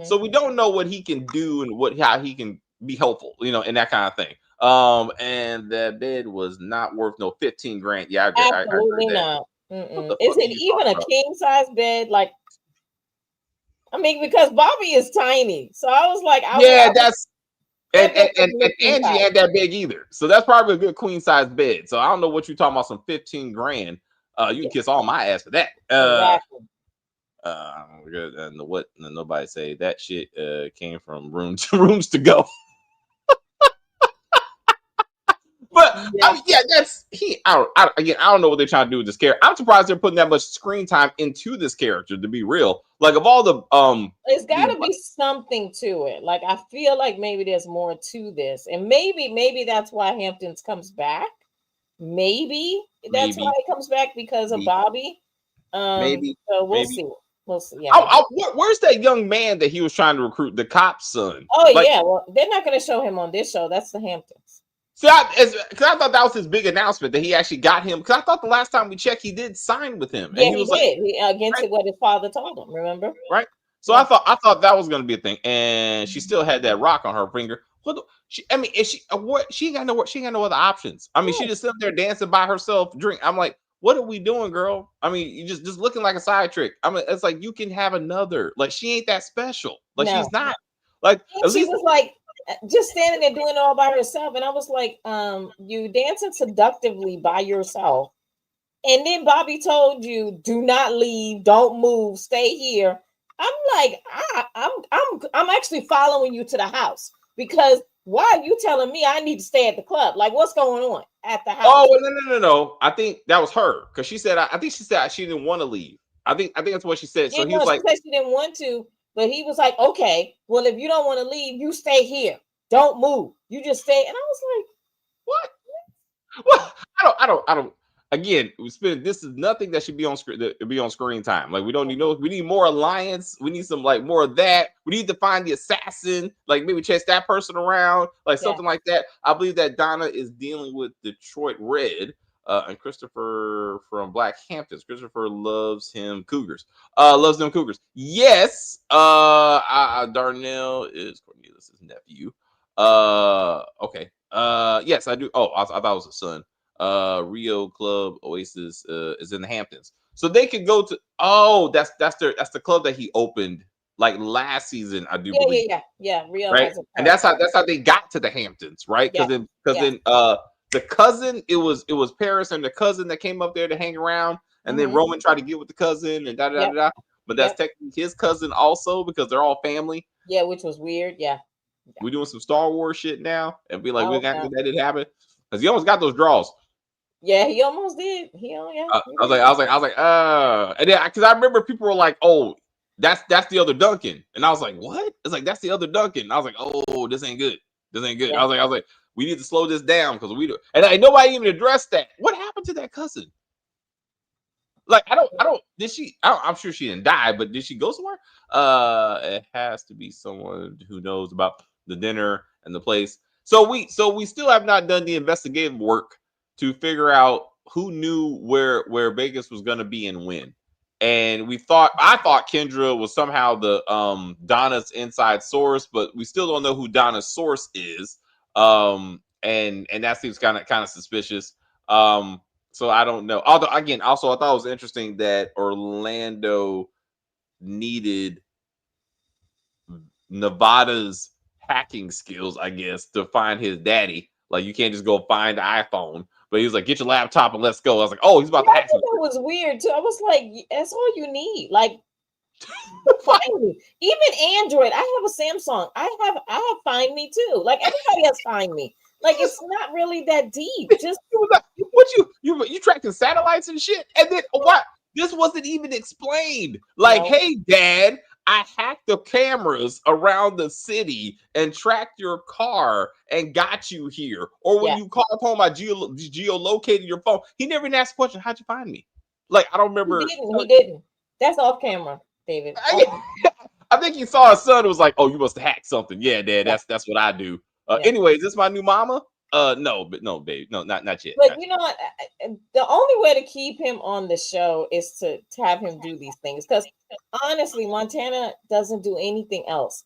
So we don't know what he can do and how he can be helpful, and that kind of thing. And that bed was not worth no 15 grand. Yeah, absolutely not. Is it even a king size bed? Like, I mean, because Bobby is tiny, so I was like, that's. And Angie ain't that big either. So that's probably a good queen size bed. So I don't know what you're talking about, some 15 grand. You can kiss all my ass for that. What nobody say that shit came from rooms to go. But I mean, that's I don't know what they're trying to do with this character. I'm surprised they're putting that much screen time into this character, to be real. Like, of all the it's got to be something to it. Like, I feel like maybe there's more to this, and maybe that's why Hamptons comes back. Maybe that's why he comes back, because of Bobby. Maybe. So we'll see. We'll see. Yeah. Where's that young man that he was trying to recruit? The cop's son. Oh, like, yeah. Well, they're not going to show him on this show. That's the Hamptons. See, because I thought that was his big announcement, that he actually got him. Because I thought the last time we checked, he did sign with him. Yeah, and he did. Like, against what his father told him. Remember? Right. So I thought that was going to be a thing, and she still had that rock on her finger. She ain't got no other options. I mean, she just sitting there dancing by herself, drink. I'm like, what are we doing, girl? I mean, you just looking like a side trick. I mean, it's like, you can have another. Like, she ain't that special. Like, she's not. Like, at least was like just standing there doing it all by herself, and I was like, you dancing seductively by yourself And then Bobby told you, do not leave, don't move, stay here. I'm like, I'm actually following you to the house because why are you telling me I need to stay at the club? Like, what's going on at the house? Oh, no. I think that was her because she said I think she said she didn't want to leave. I think that's what she said. So he was like, she said she didn't want to, but he was like, okay, well, if you don't want to leave, you stay here. Don't move. You just stay. And I was like, what? Well, I don't. Again, this is nothing that should be on screen time. Like we don't need we need more alliance. We need some like more of that. We need to find the assassin. Like maybe chase that person around, like something like that. I believe that Donna is dealing with Detroit Red, and Christopher from Black Hamptons. Christopher loves him Cougars. Loves them Cougars. Yes. Darnell is Cornelius' nephew. Okay. Yes, I do. Oh, I thought it was a son. Rio Club Oasis is in the Hamptons, so they could go to. Oh, that's the club that he opened like last season, I do believe. Yeah. Rio, right, and that's how they got to the Hamptons, right? Because then the cousin, it was Paris and the cousin that came up there to hang around, and then Roman tried to get with the cousin and da. But that's technically his cousin also because they're all family. Yeah, which was weird. Yeah. We're doing some Star Wars shit now, and be like, that didn't happen because he almost got those draws. Yeah, he almost did. I was like, and then because I remember people were like, oh, that's the other Duncan, and I was like, what? It's like that's the other Duncan. And I was like, oh, this ain't good. Yeah. I was like, we need to slow this down because we do, and nobody even addressed that. What happened to that cousin? Like, I don't. Did she? I'm sure she didn't die, but did she go somewhere? It has to be someone who knows about the dinner and the place. So we still have not done the investigative work to figure out who knew where Vegas was going to be and when. And I thought Kendra was somehow the Donna's inside source, but we still don't know who Donna's source is. And that seems kind of suspicious. So I don't know. Although again, also I thought it was interesting that Orlando needed Nevada's hacking skills, I guess, to find his daddy. Like you can't just go find the iPhone. But he was like, get your laptop and let's go. I was like, oh, he's about to hack. That was weird too. I was like, that's all you need. Like, even Android. I have a Samsung. I have Find Me too. Like everybody has Find Me. Like it's not really that deep. Just what you tracking satellites and shit, and then what? This wasn't even explained. Like, hey, Dad, I hacked the cameras around the city and tracked your car and got you here. Or when you called home, I geolocated your phone. He never even asked the question, how'd you find me? Like, I don't remember. He didn't. That's off camera, David. I think he saw his son and was like, oh, you must have hacked something. Yeah, Dad, that's what I do. Anyway, is this my new mama? No, babe. No, not yet. But you know what? The only way to keep him on the show is to have him do these things. Because honestly, Montana doesn't do anything else.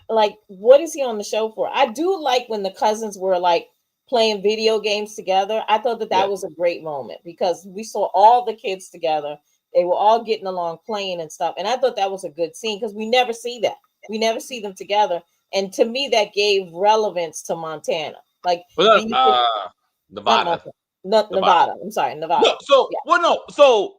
Like, what is he on the show for? I do like when the cousins were like playing video games together. I thought that was a great moment because we saw all the kids together. They were all getting along, playing and stuff. And I thought that was a good scene because we never see that. We never see them together. And to me, that gave relevance to Montana. Like Nevada. Nevada. I'm sorry, Nevada. So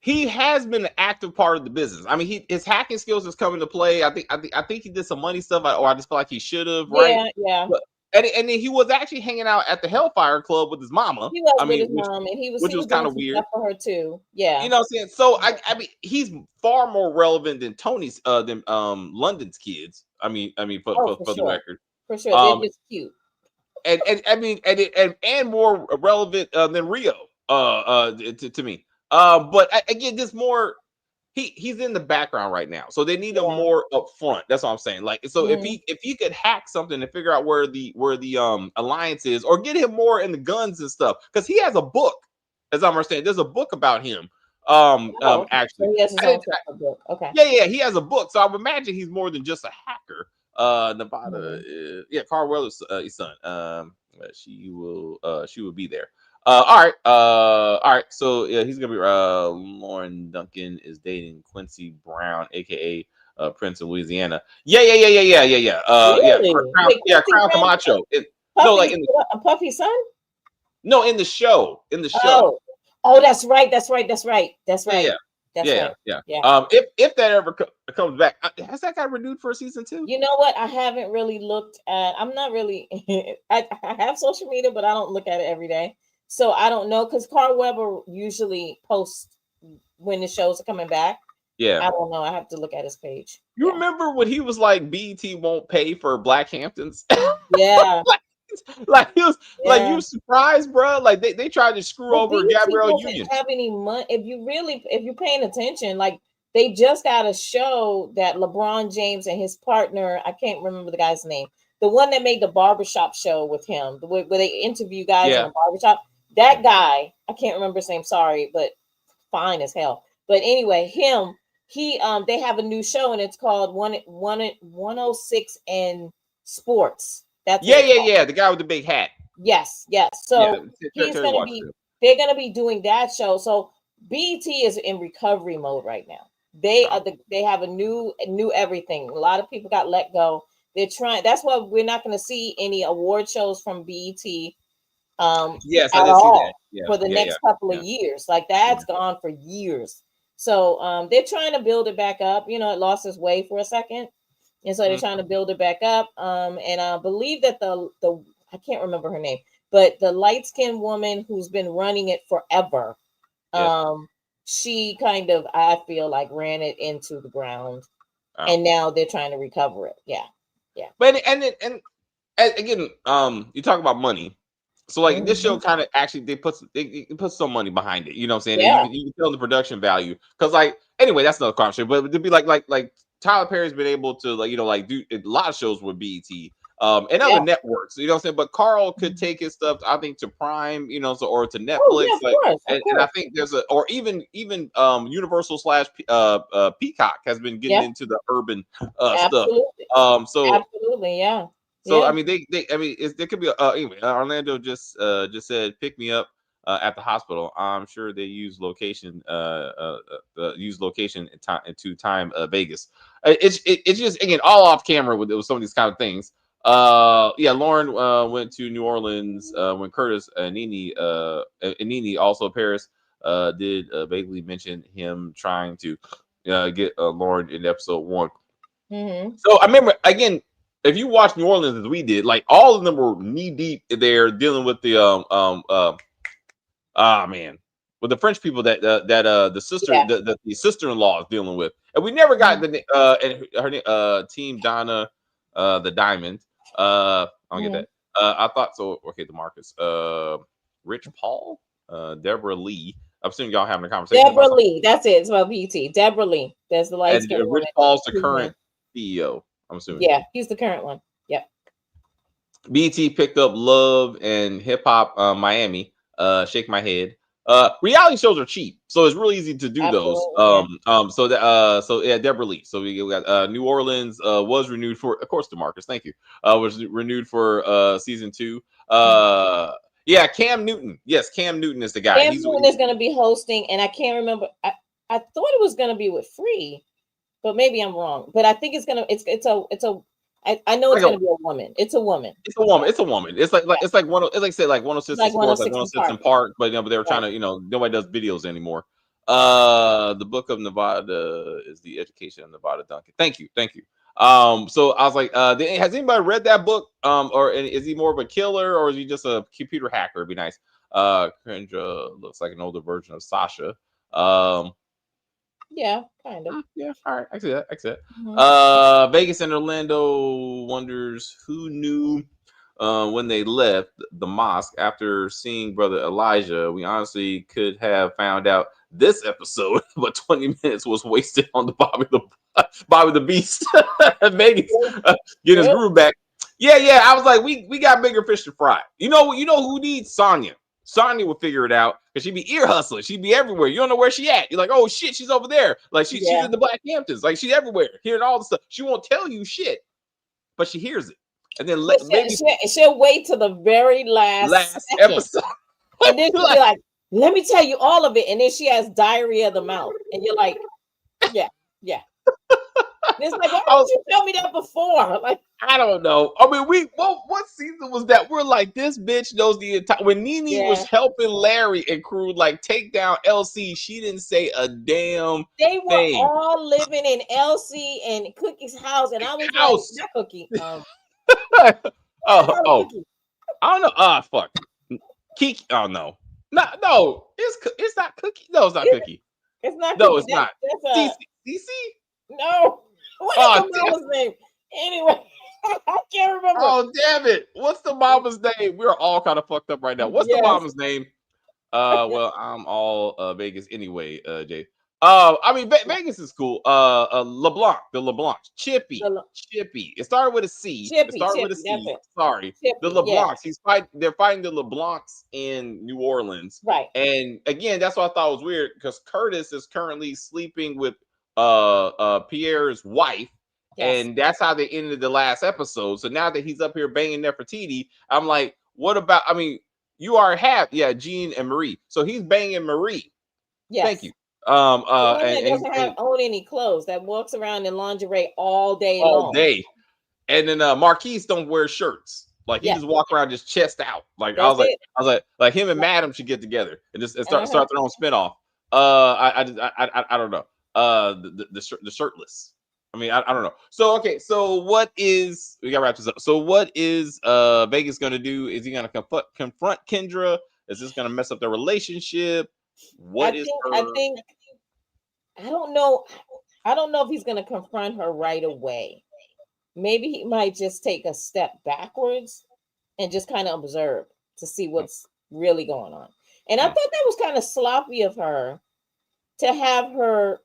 he has been an active part of the business. I mean, his hacking skills is coming to play. I think he did some money stuff, or I just feel like he should have, right? Yeah. And then he was actually hanging out at the Hellfire Club with his mama. He was with his mom, and he was kind of weird for her too. Yeah, you know what I'm saying. So I mean, he's far more relevant than Tony's than London's kids. I mean, for the record, for sure, they're just cute. And I mean, and more relevant than Rio to me. But again, this more. He's in the background right now, so they need him more up front. That's what I'm saying. Like, so if he could hack something and figure out where the alliance is, or get him more in the guns and stuff, because he has a book, as I'm understanding. There's a book about him. Actually, he has his own book. Okay. Yeah, he has a book, so I would imagine he's more than just a hacker. Nevada, Carl Weller's son. She will be there. All right. So he's gonna be Lauren Duncan is dating Quincy Brown, aka Prince of Louisiana. Yeah. Really? Crown Camacho. Puffy's son? No, in the show. Oh, Oh, that's right. That's right. That's right. That's Yeah, right. yeah, That's yeah, right. yeah. Yeah. If that ever comes back, has that guy renewed for season 2? You know what? I haven't really looked at. I'm not really. I have social media, but I don't look at it every day, so I don't know. Because Carl Weber usually posts when the shows are coming back. Yeah. I don't know. I have to look at his page. You Yeah. remember when he was like, BET won't pay for Black Hamptons? Yeah. Like he was like, Yeah. you surprised, bro? Like they tried to screw But over BET Gabrielle doesn't Union. have any money. If you're paying attention, like they just got a show that LeBron James and his partner, I can't remember the guy's name, the one that made the barbershop show with him, where they interview guys in Yeah. a barbershop. That guy, I can't remember his name, sorry, but fine as hell. But anyway, they have a new show and it's called 106 and Sports. That's what it's called. Yeah. The guy with the big hat. Yes. So Terry he's gonna watched be. it. They're gonna be doing that show. So BET is in recovery mode right now. They have a new everything. A lot of people got let go. They're trying. That's why we're not going to see any award shows from BET. Yes, at I did see all that. Yeah, for the next couple of years. Like that's gone for years. So they're trying to build it back up. You know, it lost its way for a second, and so they're trying to build it back up. And I believe that the I can't remember her name, but the light skinned woman who's been running it forever. She kind of, I feel like, ran it into the ground, and now they're trying to recover it. Yeah. But and again, you talk about money. So like this show kind of actually they put some money behind it. You know what I'm saying? Yeah. You can feel the production value because like anyway, that's another conversation. But to be like Tyler Perry's been able to do a lot of shows with BET. And other networks, you know what I'm saying? But Carl could take his stuff, I think, to Prime, or to Netflix. And I think there's or even Universal / Peacock has been getting into the urban stuff. Absolutely, yeah. So I mean, there could be anyway. Orlando just said, pick me up at the hospital. I'm sure they use location to time Vegas. It's just again all off camera with some of these kind of things. Lauren went to New Orleans when Curtis Nini also Paris did vaguely mention him trying to get Lauren in episode 1. So I remember again, if you watch New Orleans as we did, like all of them were knee deep there dealing with the with the French people that the sister-in-law is dealing with, and we never got and her team Donna the Diamond. I don't get that. I thought so. Okay, DeMarcus, Rich Paul, Deborah Lee. I'm assuming y'all having a conversation. Deborah Lee, that's it. It's about BET. Deborah Lee. That's the light skin. Rich Paul's the current CEO. I'm assuming. Yeah, he's the current one. Yep. BET picked up Love and Hip Hop Miami. Shake My Head. Reality shows are cheap, so it's really easy to do those. Deborah Lee. So we got New Orleans was renewed for, of course, DeMarcus. Thank you. Was renewed for season 2. Cam Newton. Yes, Cam Newton is the guy. Cam Newton is going to be hosting, and I can't remember. I thought it was going to be with Free, but maybe I'm wrong. But I think it's gonna. I know it's gonna be a woman. It's a woman. It's a woman. It's like 106 in Sports, like 106 in Park, but but they were trying to, nobody does videos anymore. The Book of Nevada is the Education of Nevada Duncan. Thank you. So I was like, has anybody read that book? Or is he more of a killer, or is he just a computer hacker? It'd be nice. Kendra looks like an older version of Sasha. Yeah, kind of. Yeah, all right. I see that. Vegas and Orlando wonders who knew when they left the mosque after seeing Brother Elijah. We honestly could have found out this episode, but 20 minutes was wasted on the Bobby the Beast. Vegas get his groove back. Yeah. I was like, we got bigger fish to fry. You know who needs Sonya? Sonya will figure it out because she'd be ear hustling. She'd be everywhere. You don't know where she at. You're like, oh shit, she's over there. Like she's in the Black Hamptons. Like she's everywhere, hearing all the stuff. She won't tell you shit, but she hears it. And then she'll wait till the very last episode, and then she'll be like, "Let me tell you all of it." And then she has diarrhea of the mouth, and you're like, "Yeah." It's like, why I was- didn't you tell me that before? Like, I don't know. I mean, what season was that? We're like, this bitch knows the entire. When Nene was Yeah. helping Larry and crew like take down LC, she didn't say a damn they were thing. all living in Elsie and Cookie's house, and I was House. like, not Cookie. Oh, Cookie. I don't know. Ah, fuck. Kiki. Oh no, no. It's not Cookie. No, it's not Is it? Cookie. It's not. No, Cookie. it's not. That's CC. no. What is Oh, the mama's name? Anyway, I can't remember. Oh, damn it. What's the mama's name? We're all kind of fucked up right now. What's the Yes. mama's name? Well, I'm all Vegas anyway, Jay. I mean, Vegas is cool. LeBlanc, the LeBlanc, Chippy. It started with a C. It started with a C. that's it. Sorry, Chippy, the LeBlancs. They're fighting the LeBlancs in New Orleans. Right. And again, that's what I thought was weird because Curtis is currently sleeping with Pierre's wife. Yes. And that's how they ended the last episode. So now that he's up here banging Nefertiti, I'm like, what about? I mean, you are Jean and Marie. So he's banging Marie. Yes. Thank you. The one that And doesn't own any clothes, that walks around in lingerie all day all long. day. And then Marquise don't wear shirts. Like he Yes. just walk around just chest out. Like That's it. I was like him and Madam should get together and just start their own spinoff. I don't know. The shirtless. I mean, I don't know. So okay, so what is we gotta wrap this up. So what is Vegas gonna do? Is he gonna confront Kendra? Is this gonna mess up their relationship? I think I don't know. I don't know if he's gonna confront her right away. Maybe he might just take a step backwards and just kind of observe to see what's really going on. And I thought that was kind of sloppy of her to have her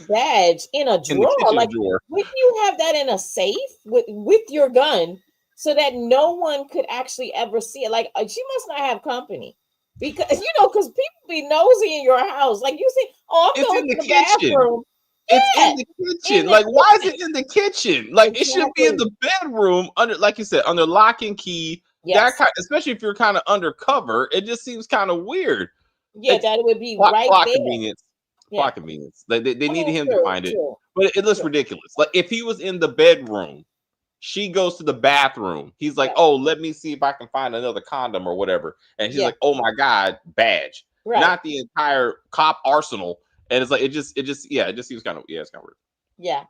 badge in a drawer. Like, wouldn't you have that in a safe with your gun so that no one could actually ever see it? Like, she must not have company because because people be nosy in your house. Like you say, oh, I'm going to the bathroom. It's in the kitchen. Like, why is it in the kitchen? Like, it should be in the bedroom under, like you said, under lock and key. Yes. That especially if you're kind of undercover, it just seems kind of weird. Yeah, that it would be right there. Convenience. Plot convenience. They needed him true, to find it, true. but it looks ridiculous. Like if he was in the bedroom, she goes to the bathroom. He's like, "Oh, let me see if I can find another condom or whatever." And she's like, "Oh my god, badge!" Right. Not the entire cop arsenal. And it's like it just seems kind of it's kind of weird. Yeah.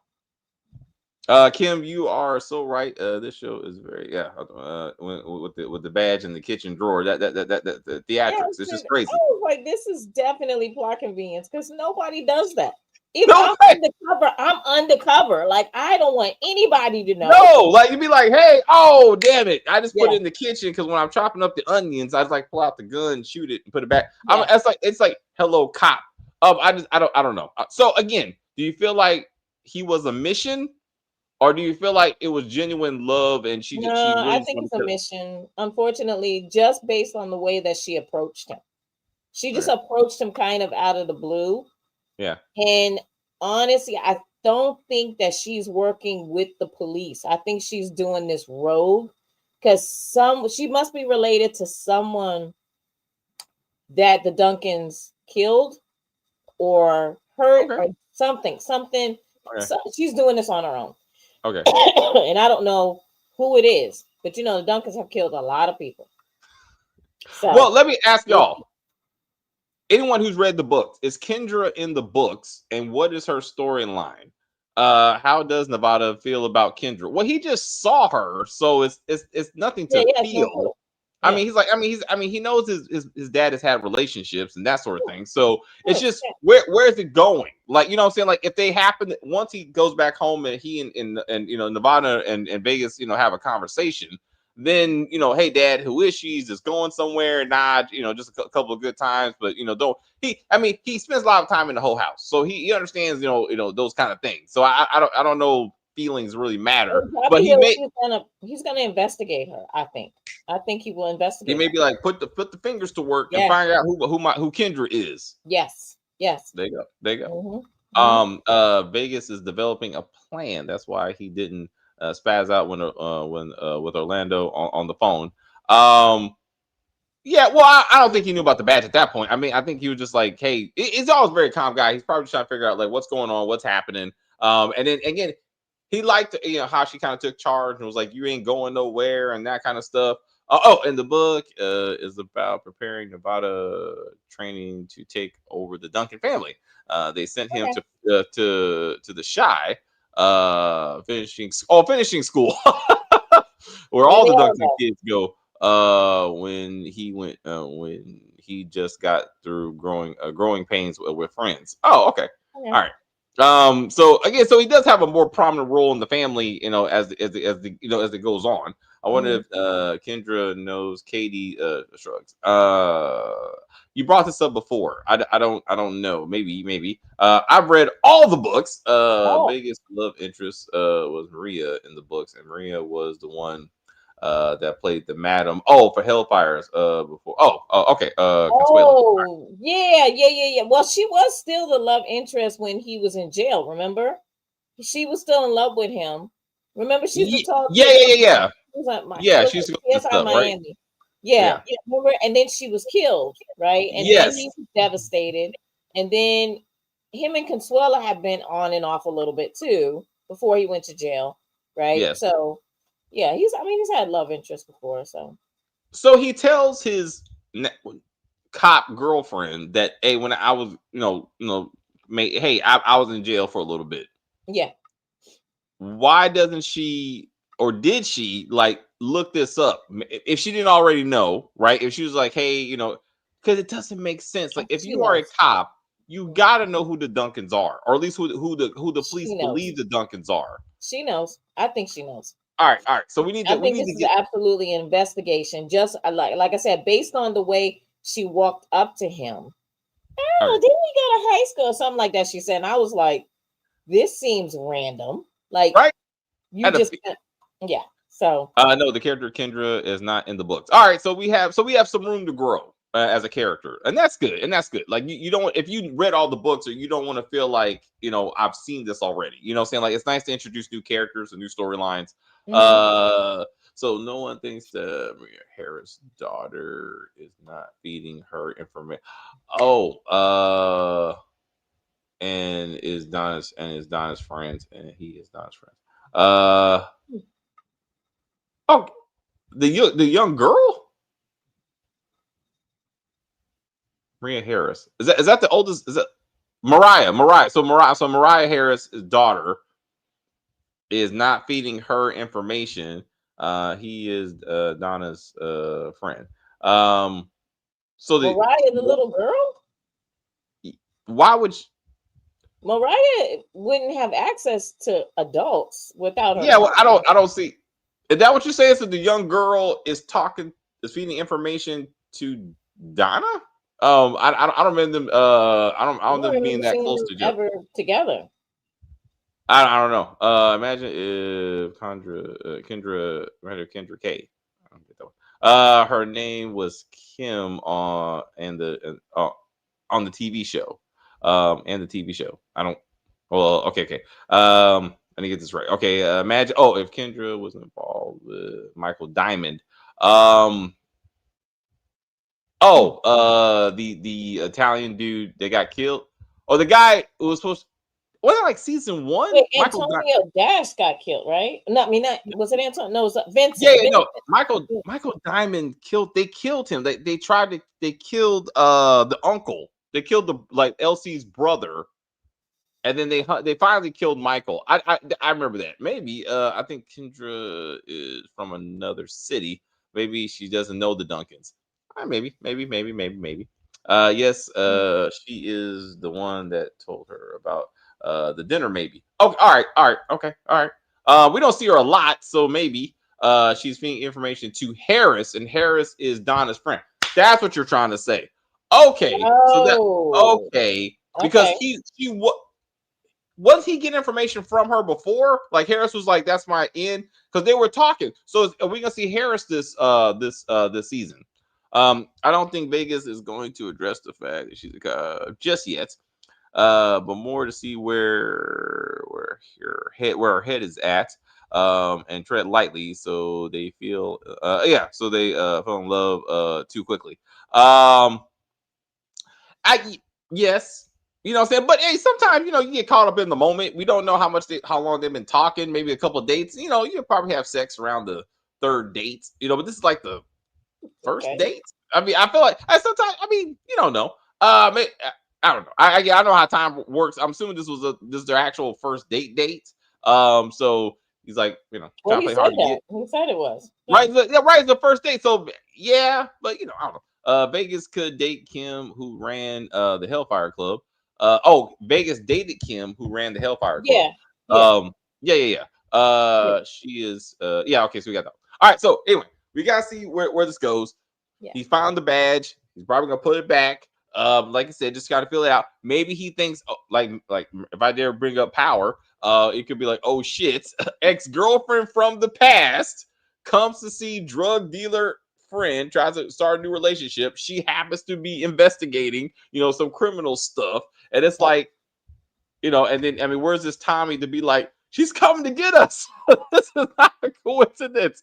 Kim, you are so right. This show is very with the badge in the kitchen drawer. That the theatrics. It's just crazy. I was like, this is definitely plot convenience because nobody does that. If I'm undercover. Like I don't want anybody to know. No, like you'd be like, hey, oh damn it, I just put it in the kitchen because when I'm chopping up the onions, I just like pull out the gun, shoot it, and put it back. It's like hello cop. I don't know. So again, do you feel like he was a mission? Or do you feel like it was genuine love and she really I think it's a mission. Unfortunately, just based on the way that she approached him. She just approached him kind of out of the blue. Yeah. And honestly, I don't think that she's working with the police. I think she's doing this rogue because she must be related to someone that the Duncans killed or hurt or something. Okay. So she's doing this on her own. Okay. And I don't know who it is, but the Duncans have killed a lot of people. So, well, let me ask y'all. Anyone who's read the books, is Kendra in the books, and what is her storyline? How does Nevada feel about Kendra? Well, he just saw her, so it's nothing to feel. No. I mean, he knows his dad has had relationships and that sort of thing. So it's just where is it going? Like, you know what I'm saying? Like if they happen once he goes back home and he and Nevada and Vegas, have a conversation, then hey dad, who is she? Is just going somewhere? Nah, just a couple of good times, but he spends a lot of time in the whole house. So he understands, those kind of things. So I don't know. Feelings really matter, but he's gonna investigate her. I think he will investigate. He may be like put the fingers to work and find out who Kendra is. Yes. There you go. Mm-hmm. Vegas is developing a plan. That's why he didn't spaz out when with Orlando on the phone. Yeah, well, I don't think he knew about the badge at that point. I mean, I think he was just like, hey, he's always a very calm guy. He's probably trying to figure out like what's going on, what's happening. And then again, he liked, how she kind of took charge and was like, "You ain't going nowhere," and that kind of stuff. And the book is about preparing Nevada training to take over the Duncan family. They sent him Okay. to the Shy, finishing school, where Where all they the all Duncan go. kids go. When he just got through growing pains with friends. Oh, okay, Okay. all right. So again, so he does have a more prominent role in the family, as it goes on. I wonder if Kendra knows. Katie shrugs. You brought this up before. I don't know. Maybe. I've read all the books. Oh, Biggest love interest was Maria in the books, and Maria was the one that played the madam. Oh, for Hellfires before. Okay. Consuelo. oh, yeah. Well, she was still the love interest when he was in jail. Remember, she was still in love with him. Remember, she used to talk Yeah, to yeah, yeah, yeah. She was like, she Yeah, was she used to go at to CSI stuff, right? Miami. Yeah, Yeah. yeah. Remember, and then she was killed, right? And then Yes. he was devastated. And then him and Consuela had been on and off a little bit too before he went to jail, right? Yes. So, yeah, he's had love interest before. So, So he tells his cop girlfriend that, hey, when I was, hey, I was in jail for a little bit. yeah. Why doesn't she, or did she, like, look this up? If she didn't already know, right? If she was like, hey, because it doesn't make sense. Like, if She you are a knows. cop, you gotta know who the Duncans are, or at least who the police She knows. believe the Duncans are. She knows. I think she knows. All right. So we need I to think this is get. absolutely an investigation. Just like I said, based on the way she walked up to him. All Oh, right. didn't we go to high school or something like that? She said, and I was like, this seems random. Like Right. you just, yeah. So no, the character Kendra is not in the books. All right, so we have some room to grow as a character, and that's good. Like you don't, if you read all the books, or you don't want to feel like I've seen this already. You know, what I'm saying, like, it's nice to introduce new characters and new storylines. So no one thinks that Maria Harris' daughter is not feeding her information. And is Donna's friends, and he is Donna's friends. Oh, the young girl, Maria Harris. Is that the oldest? Is that Mariah? So Mariah Harris' daughter is not feeding her information. He is Donna's friend. So Mariah, the little girl, why would Mariah wouldn't have access to adults without her. Yeah, well, I don't see. Is that what you're saying? So the young girl is feeding information to Donna? I don't remember them. I don't remember them being that close to each other. Ever together. I don't know. Imagine if Kendra K. I don't get that one. Her name was Kim on the TV show. And the TV show. I don't. Well, okay. Let me get this right. Okay, imagine. Oh, if Kendra was involved with Michael Diamond. The Italian dude that got killed. Oh, the guy who was supposed. Was it like season 1? Wait, Antonio Dash got killed, right? Not was it Antonio? No, it was Vincent. Yeah, no. Michael Diamond killed. They killed him. They killed the uncle. They killed Elsie's brother. And then they finally killed Michael. I remember that. Maybe I think Kendra is from another city. Maybe she doesn't know the Duncans. Maybe. Yes. She is the one that told her about the dinner. Maybe. Oh, all right. Okay. All right. We don't see her a lot, so maybe she's feeding information to Harris, and Harris is Donna's friend. That's what you're trying to say. Okay. Because was he getting information from her before? Like, Harris was like, "That's my end," because they were talking. So are we gonna see Harris this season? I don't think Vegas is going to address the fact that she's a cop just yet. But more to see where her head is at. And tread lightly, so they feel so they fell in love too quickly. Yes. You know what I'm saying? But hey, sometimes you get caught up in the moment. We don't know how long they've been talking. Maybe a couple of dates. You probably have sex around the third date. But this is like the first Okay. date. I mean, I feel like sometimes. I mean, you don't know. I don't know. I know how time works. I'm assuming this is their actual first date. So he's like, Well, trying to he play said hard to that. get. He said it was. Yeah. Right, right. It's the first date. So yeah, but I don't know. Vegas could date Kim, who ran the Hellfire Club. Vegas dated Kim, who ran the Hellfire Club. Yeah. Yeah. Yeah. Yeah. She is. Yeah. Okay, so we got that. All right. So anyway, we gotta see where this goes. Yeah. He found the badge. He's probably gonna put it back. Like I said, just gotta fill it out. Maybe he thinks, like if I dare bring up power, it could be like, oh shit, ex-girlfriend from the past comes to see drug dealer friend, tries to start a new relationship. She happens to be investigating, some criminal stuff, and it's like, and then I mean, where's this Tommy to be like, she's coming to get us? This is not a coincidence.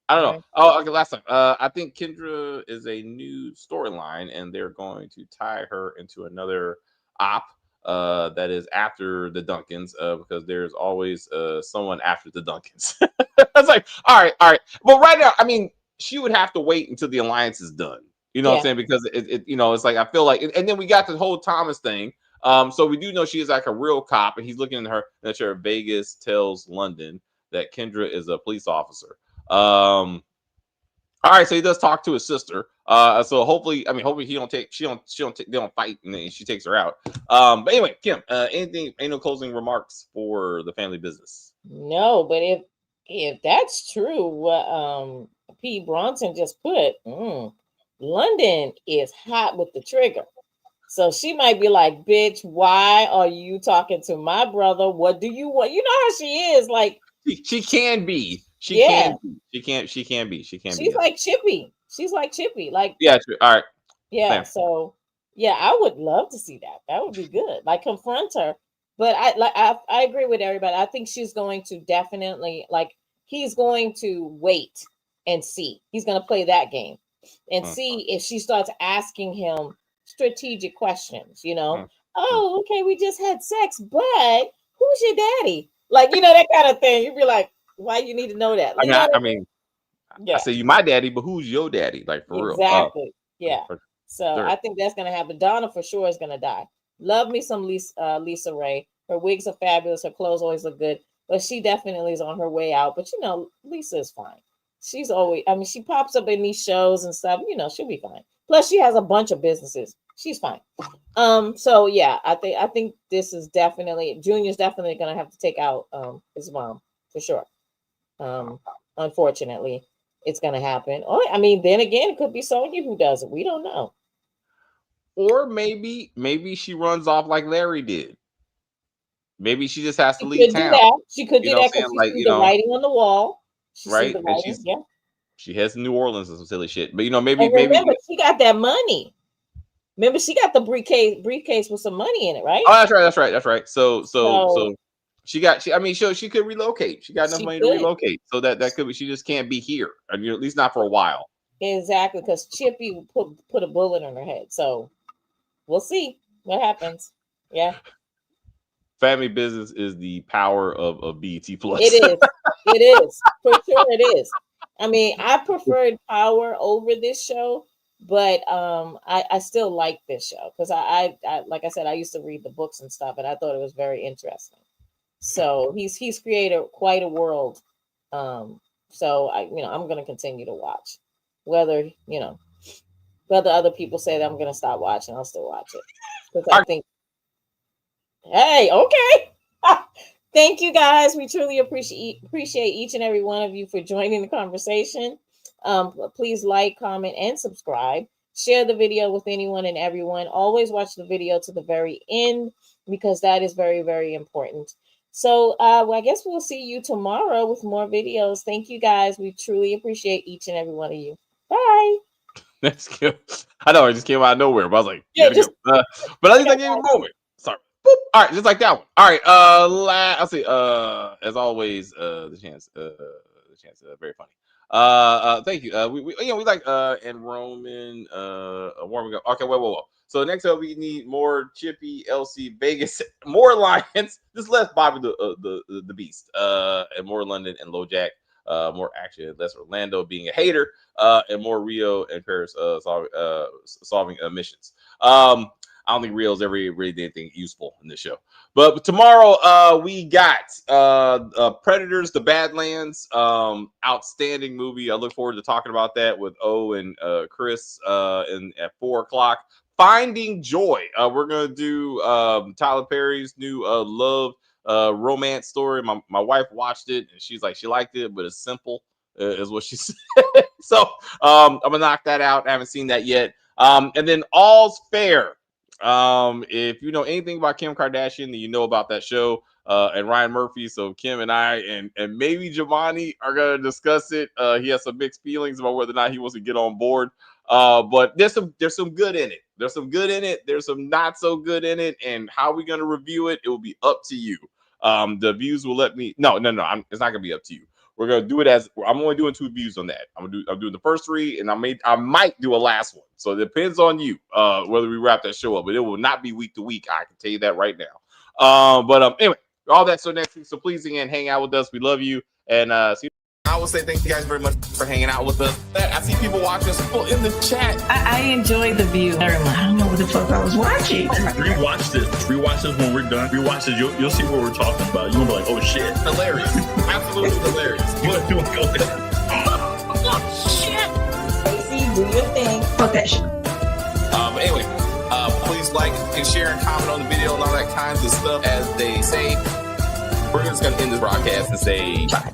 I don't know. Oh, okay. Last time, I think Kendra is a new storyline, and they're going to tie her into another op that is after the Duncans, because there's always someone after the Duncans. I was like, all right. But right now, I mean, she would have to wait until the alliance is done. You know what I'm saying? Because it's like I feel like, and then we got the whole Thomas thing. So we do know she is like a real cop, and he's looking at her, and sure Vegas tells London that Kendra is a police officer. All right, so he does talk to his sister. So hopefully they don't fight, and then she takes her out. But anyway, Kim, any no closing remarks for the family business? No, but if that's true, what P. Bronson just put, London is hot with the trigger. So she might be like, bitch, why are you talking to my brother? What do you want? You know how she is. Like, she can be. She can be. She's like Chippy. She's like Chippy. Like, yeah, true. All right. Yeah. So yeah, I would love to see that. That would be good. Like, confront her. But I agree with everybody. I think she's going to definitely, like, he's going to wait and see. He's going to play that game and see if she starts asking him strategic questions, oh, okay, we just had sex, but who's your daddy? Like, that kind of thing. You'd be like, why you need to know that? I say you my daddy, but who's your daddy? Like, for real. Exactly. Yeah. So sure. I think that's gonna happen. Donna for sure is gonna die. Love me some Lisa Ray. Her wigs are fabulous. Her clothes always look good, but she definitely is on her way out. But Lisa is fine. She's always, she pops up in these shows and stuff. She'll be fine. Plus, she has a bunch of businesses. She's fine. So yeah, I think this is definitely, Junior's definitely gonna have to take out his mom for sure. Unfortunately, it's gonna happen. Or then again, it could be Sonya who does it. We don't know. Or maybe she runs off like Larry did. Maybe she just has to leave town. She could do that because she sees the writing on the wall. Right? And she heads to New Orleans and some silly shit. But maybe she got that money. Remember, she got the briefcase with some money in it, right? Oh, that's right. So she could relocate. She got enough money to relocate. So that could be, she just can't be here, at least not for a while. Exactly, because Chippy put a bullet in her head. So we'll see what happens. Yeah. Family business is the power of BET Plus. It is. For sure it is. I preferred Power over this show, but I still like this show because I like I said, I used to read the books and stuff, and I thought it was very interesting. So he's created quite a world. So I'm going to continue to watch. Whether other people say that I'm going to stop watching, I'll still watch it because I think. Hey, okay. Thank you guys. We truly appreciate each and every one of you for joining the conversation. Please like, comment, and subscribe. Share the video with anyone and everyone. Always watch the video to the very end because that is very, very important. So I guess we'll see you tomorrow with more videos. Thank you guys. We truly appreciate each and every one of you. Bye. That's good. I know it just came out of nowhere, but I was like, but at least I gave it a moment. Sorry. Boop. All right, just like that one. All right. I'll see. As always, the chance is very funny. Thank you. We like and Roman warming up. Okay, whoa. So next up, we need more Chippy, LC, Vegas, more Lions, just less Bobby the Beast, and more London and LoJack, more action, less Orlando being a hater, and more Rio and Paris solving missions. I don't think Rio's ever really did anything useful in this show. But tomorrow, we got Predators, The Badlands, outstanding movie. I look forward to talking about that with O and Chris at 4:00. Finding Joy. We're gonna do Tyler Perry's new love romance story. My wife watched it and she's like, she liked it, but it's simple, is what she said. So I'm gonna knock that out. I haven't seen that yet. And then All's Fair. If you know anything about Kim Kardashian, then you know about that show and Ryan Murphy. So Kim and I and maybe Giovanni are gonna discuss it. He has some mixed feelings about whether or not he wants to get on board. But there's some good in it. There's some good in it. There's some not so good in it. And how we're gonna review it, it will be up to you. The views will let me. No. It's not gonna be up to you. We're gonna do it as I'm only doing 2 views on that. I'm doing the first 3, and I might do a last one. So it depends on you whether we wrap that show up. But it will not be week to week. I can tell you that right now. But anyway, all that so next week. So please again hang out with us. We love you and see. I will say thank you guys very much for hanging out with us. I see people watching us in the chat. I enjoyed The View very much. I don't know what the fuck I was watching. Rewatch this when we're done. Rewatch this. You'll see what we're talking about. You're gonna be like, oh shit. Hilarious. Absolutely hilarious. You do Oh shit. Stacey, do your thing. Fuck that shit. But anyway, please like and share and comment on the video and all that kinds of stuff. As they say, we're just gonna end this broadcast and say bye.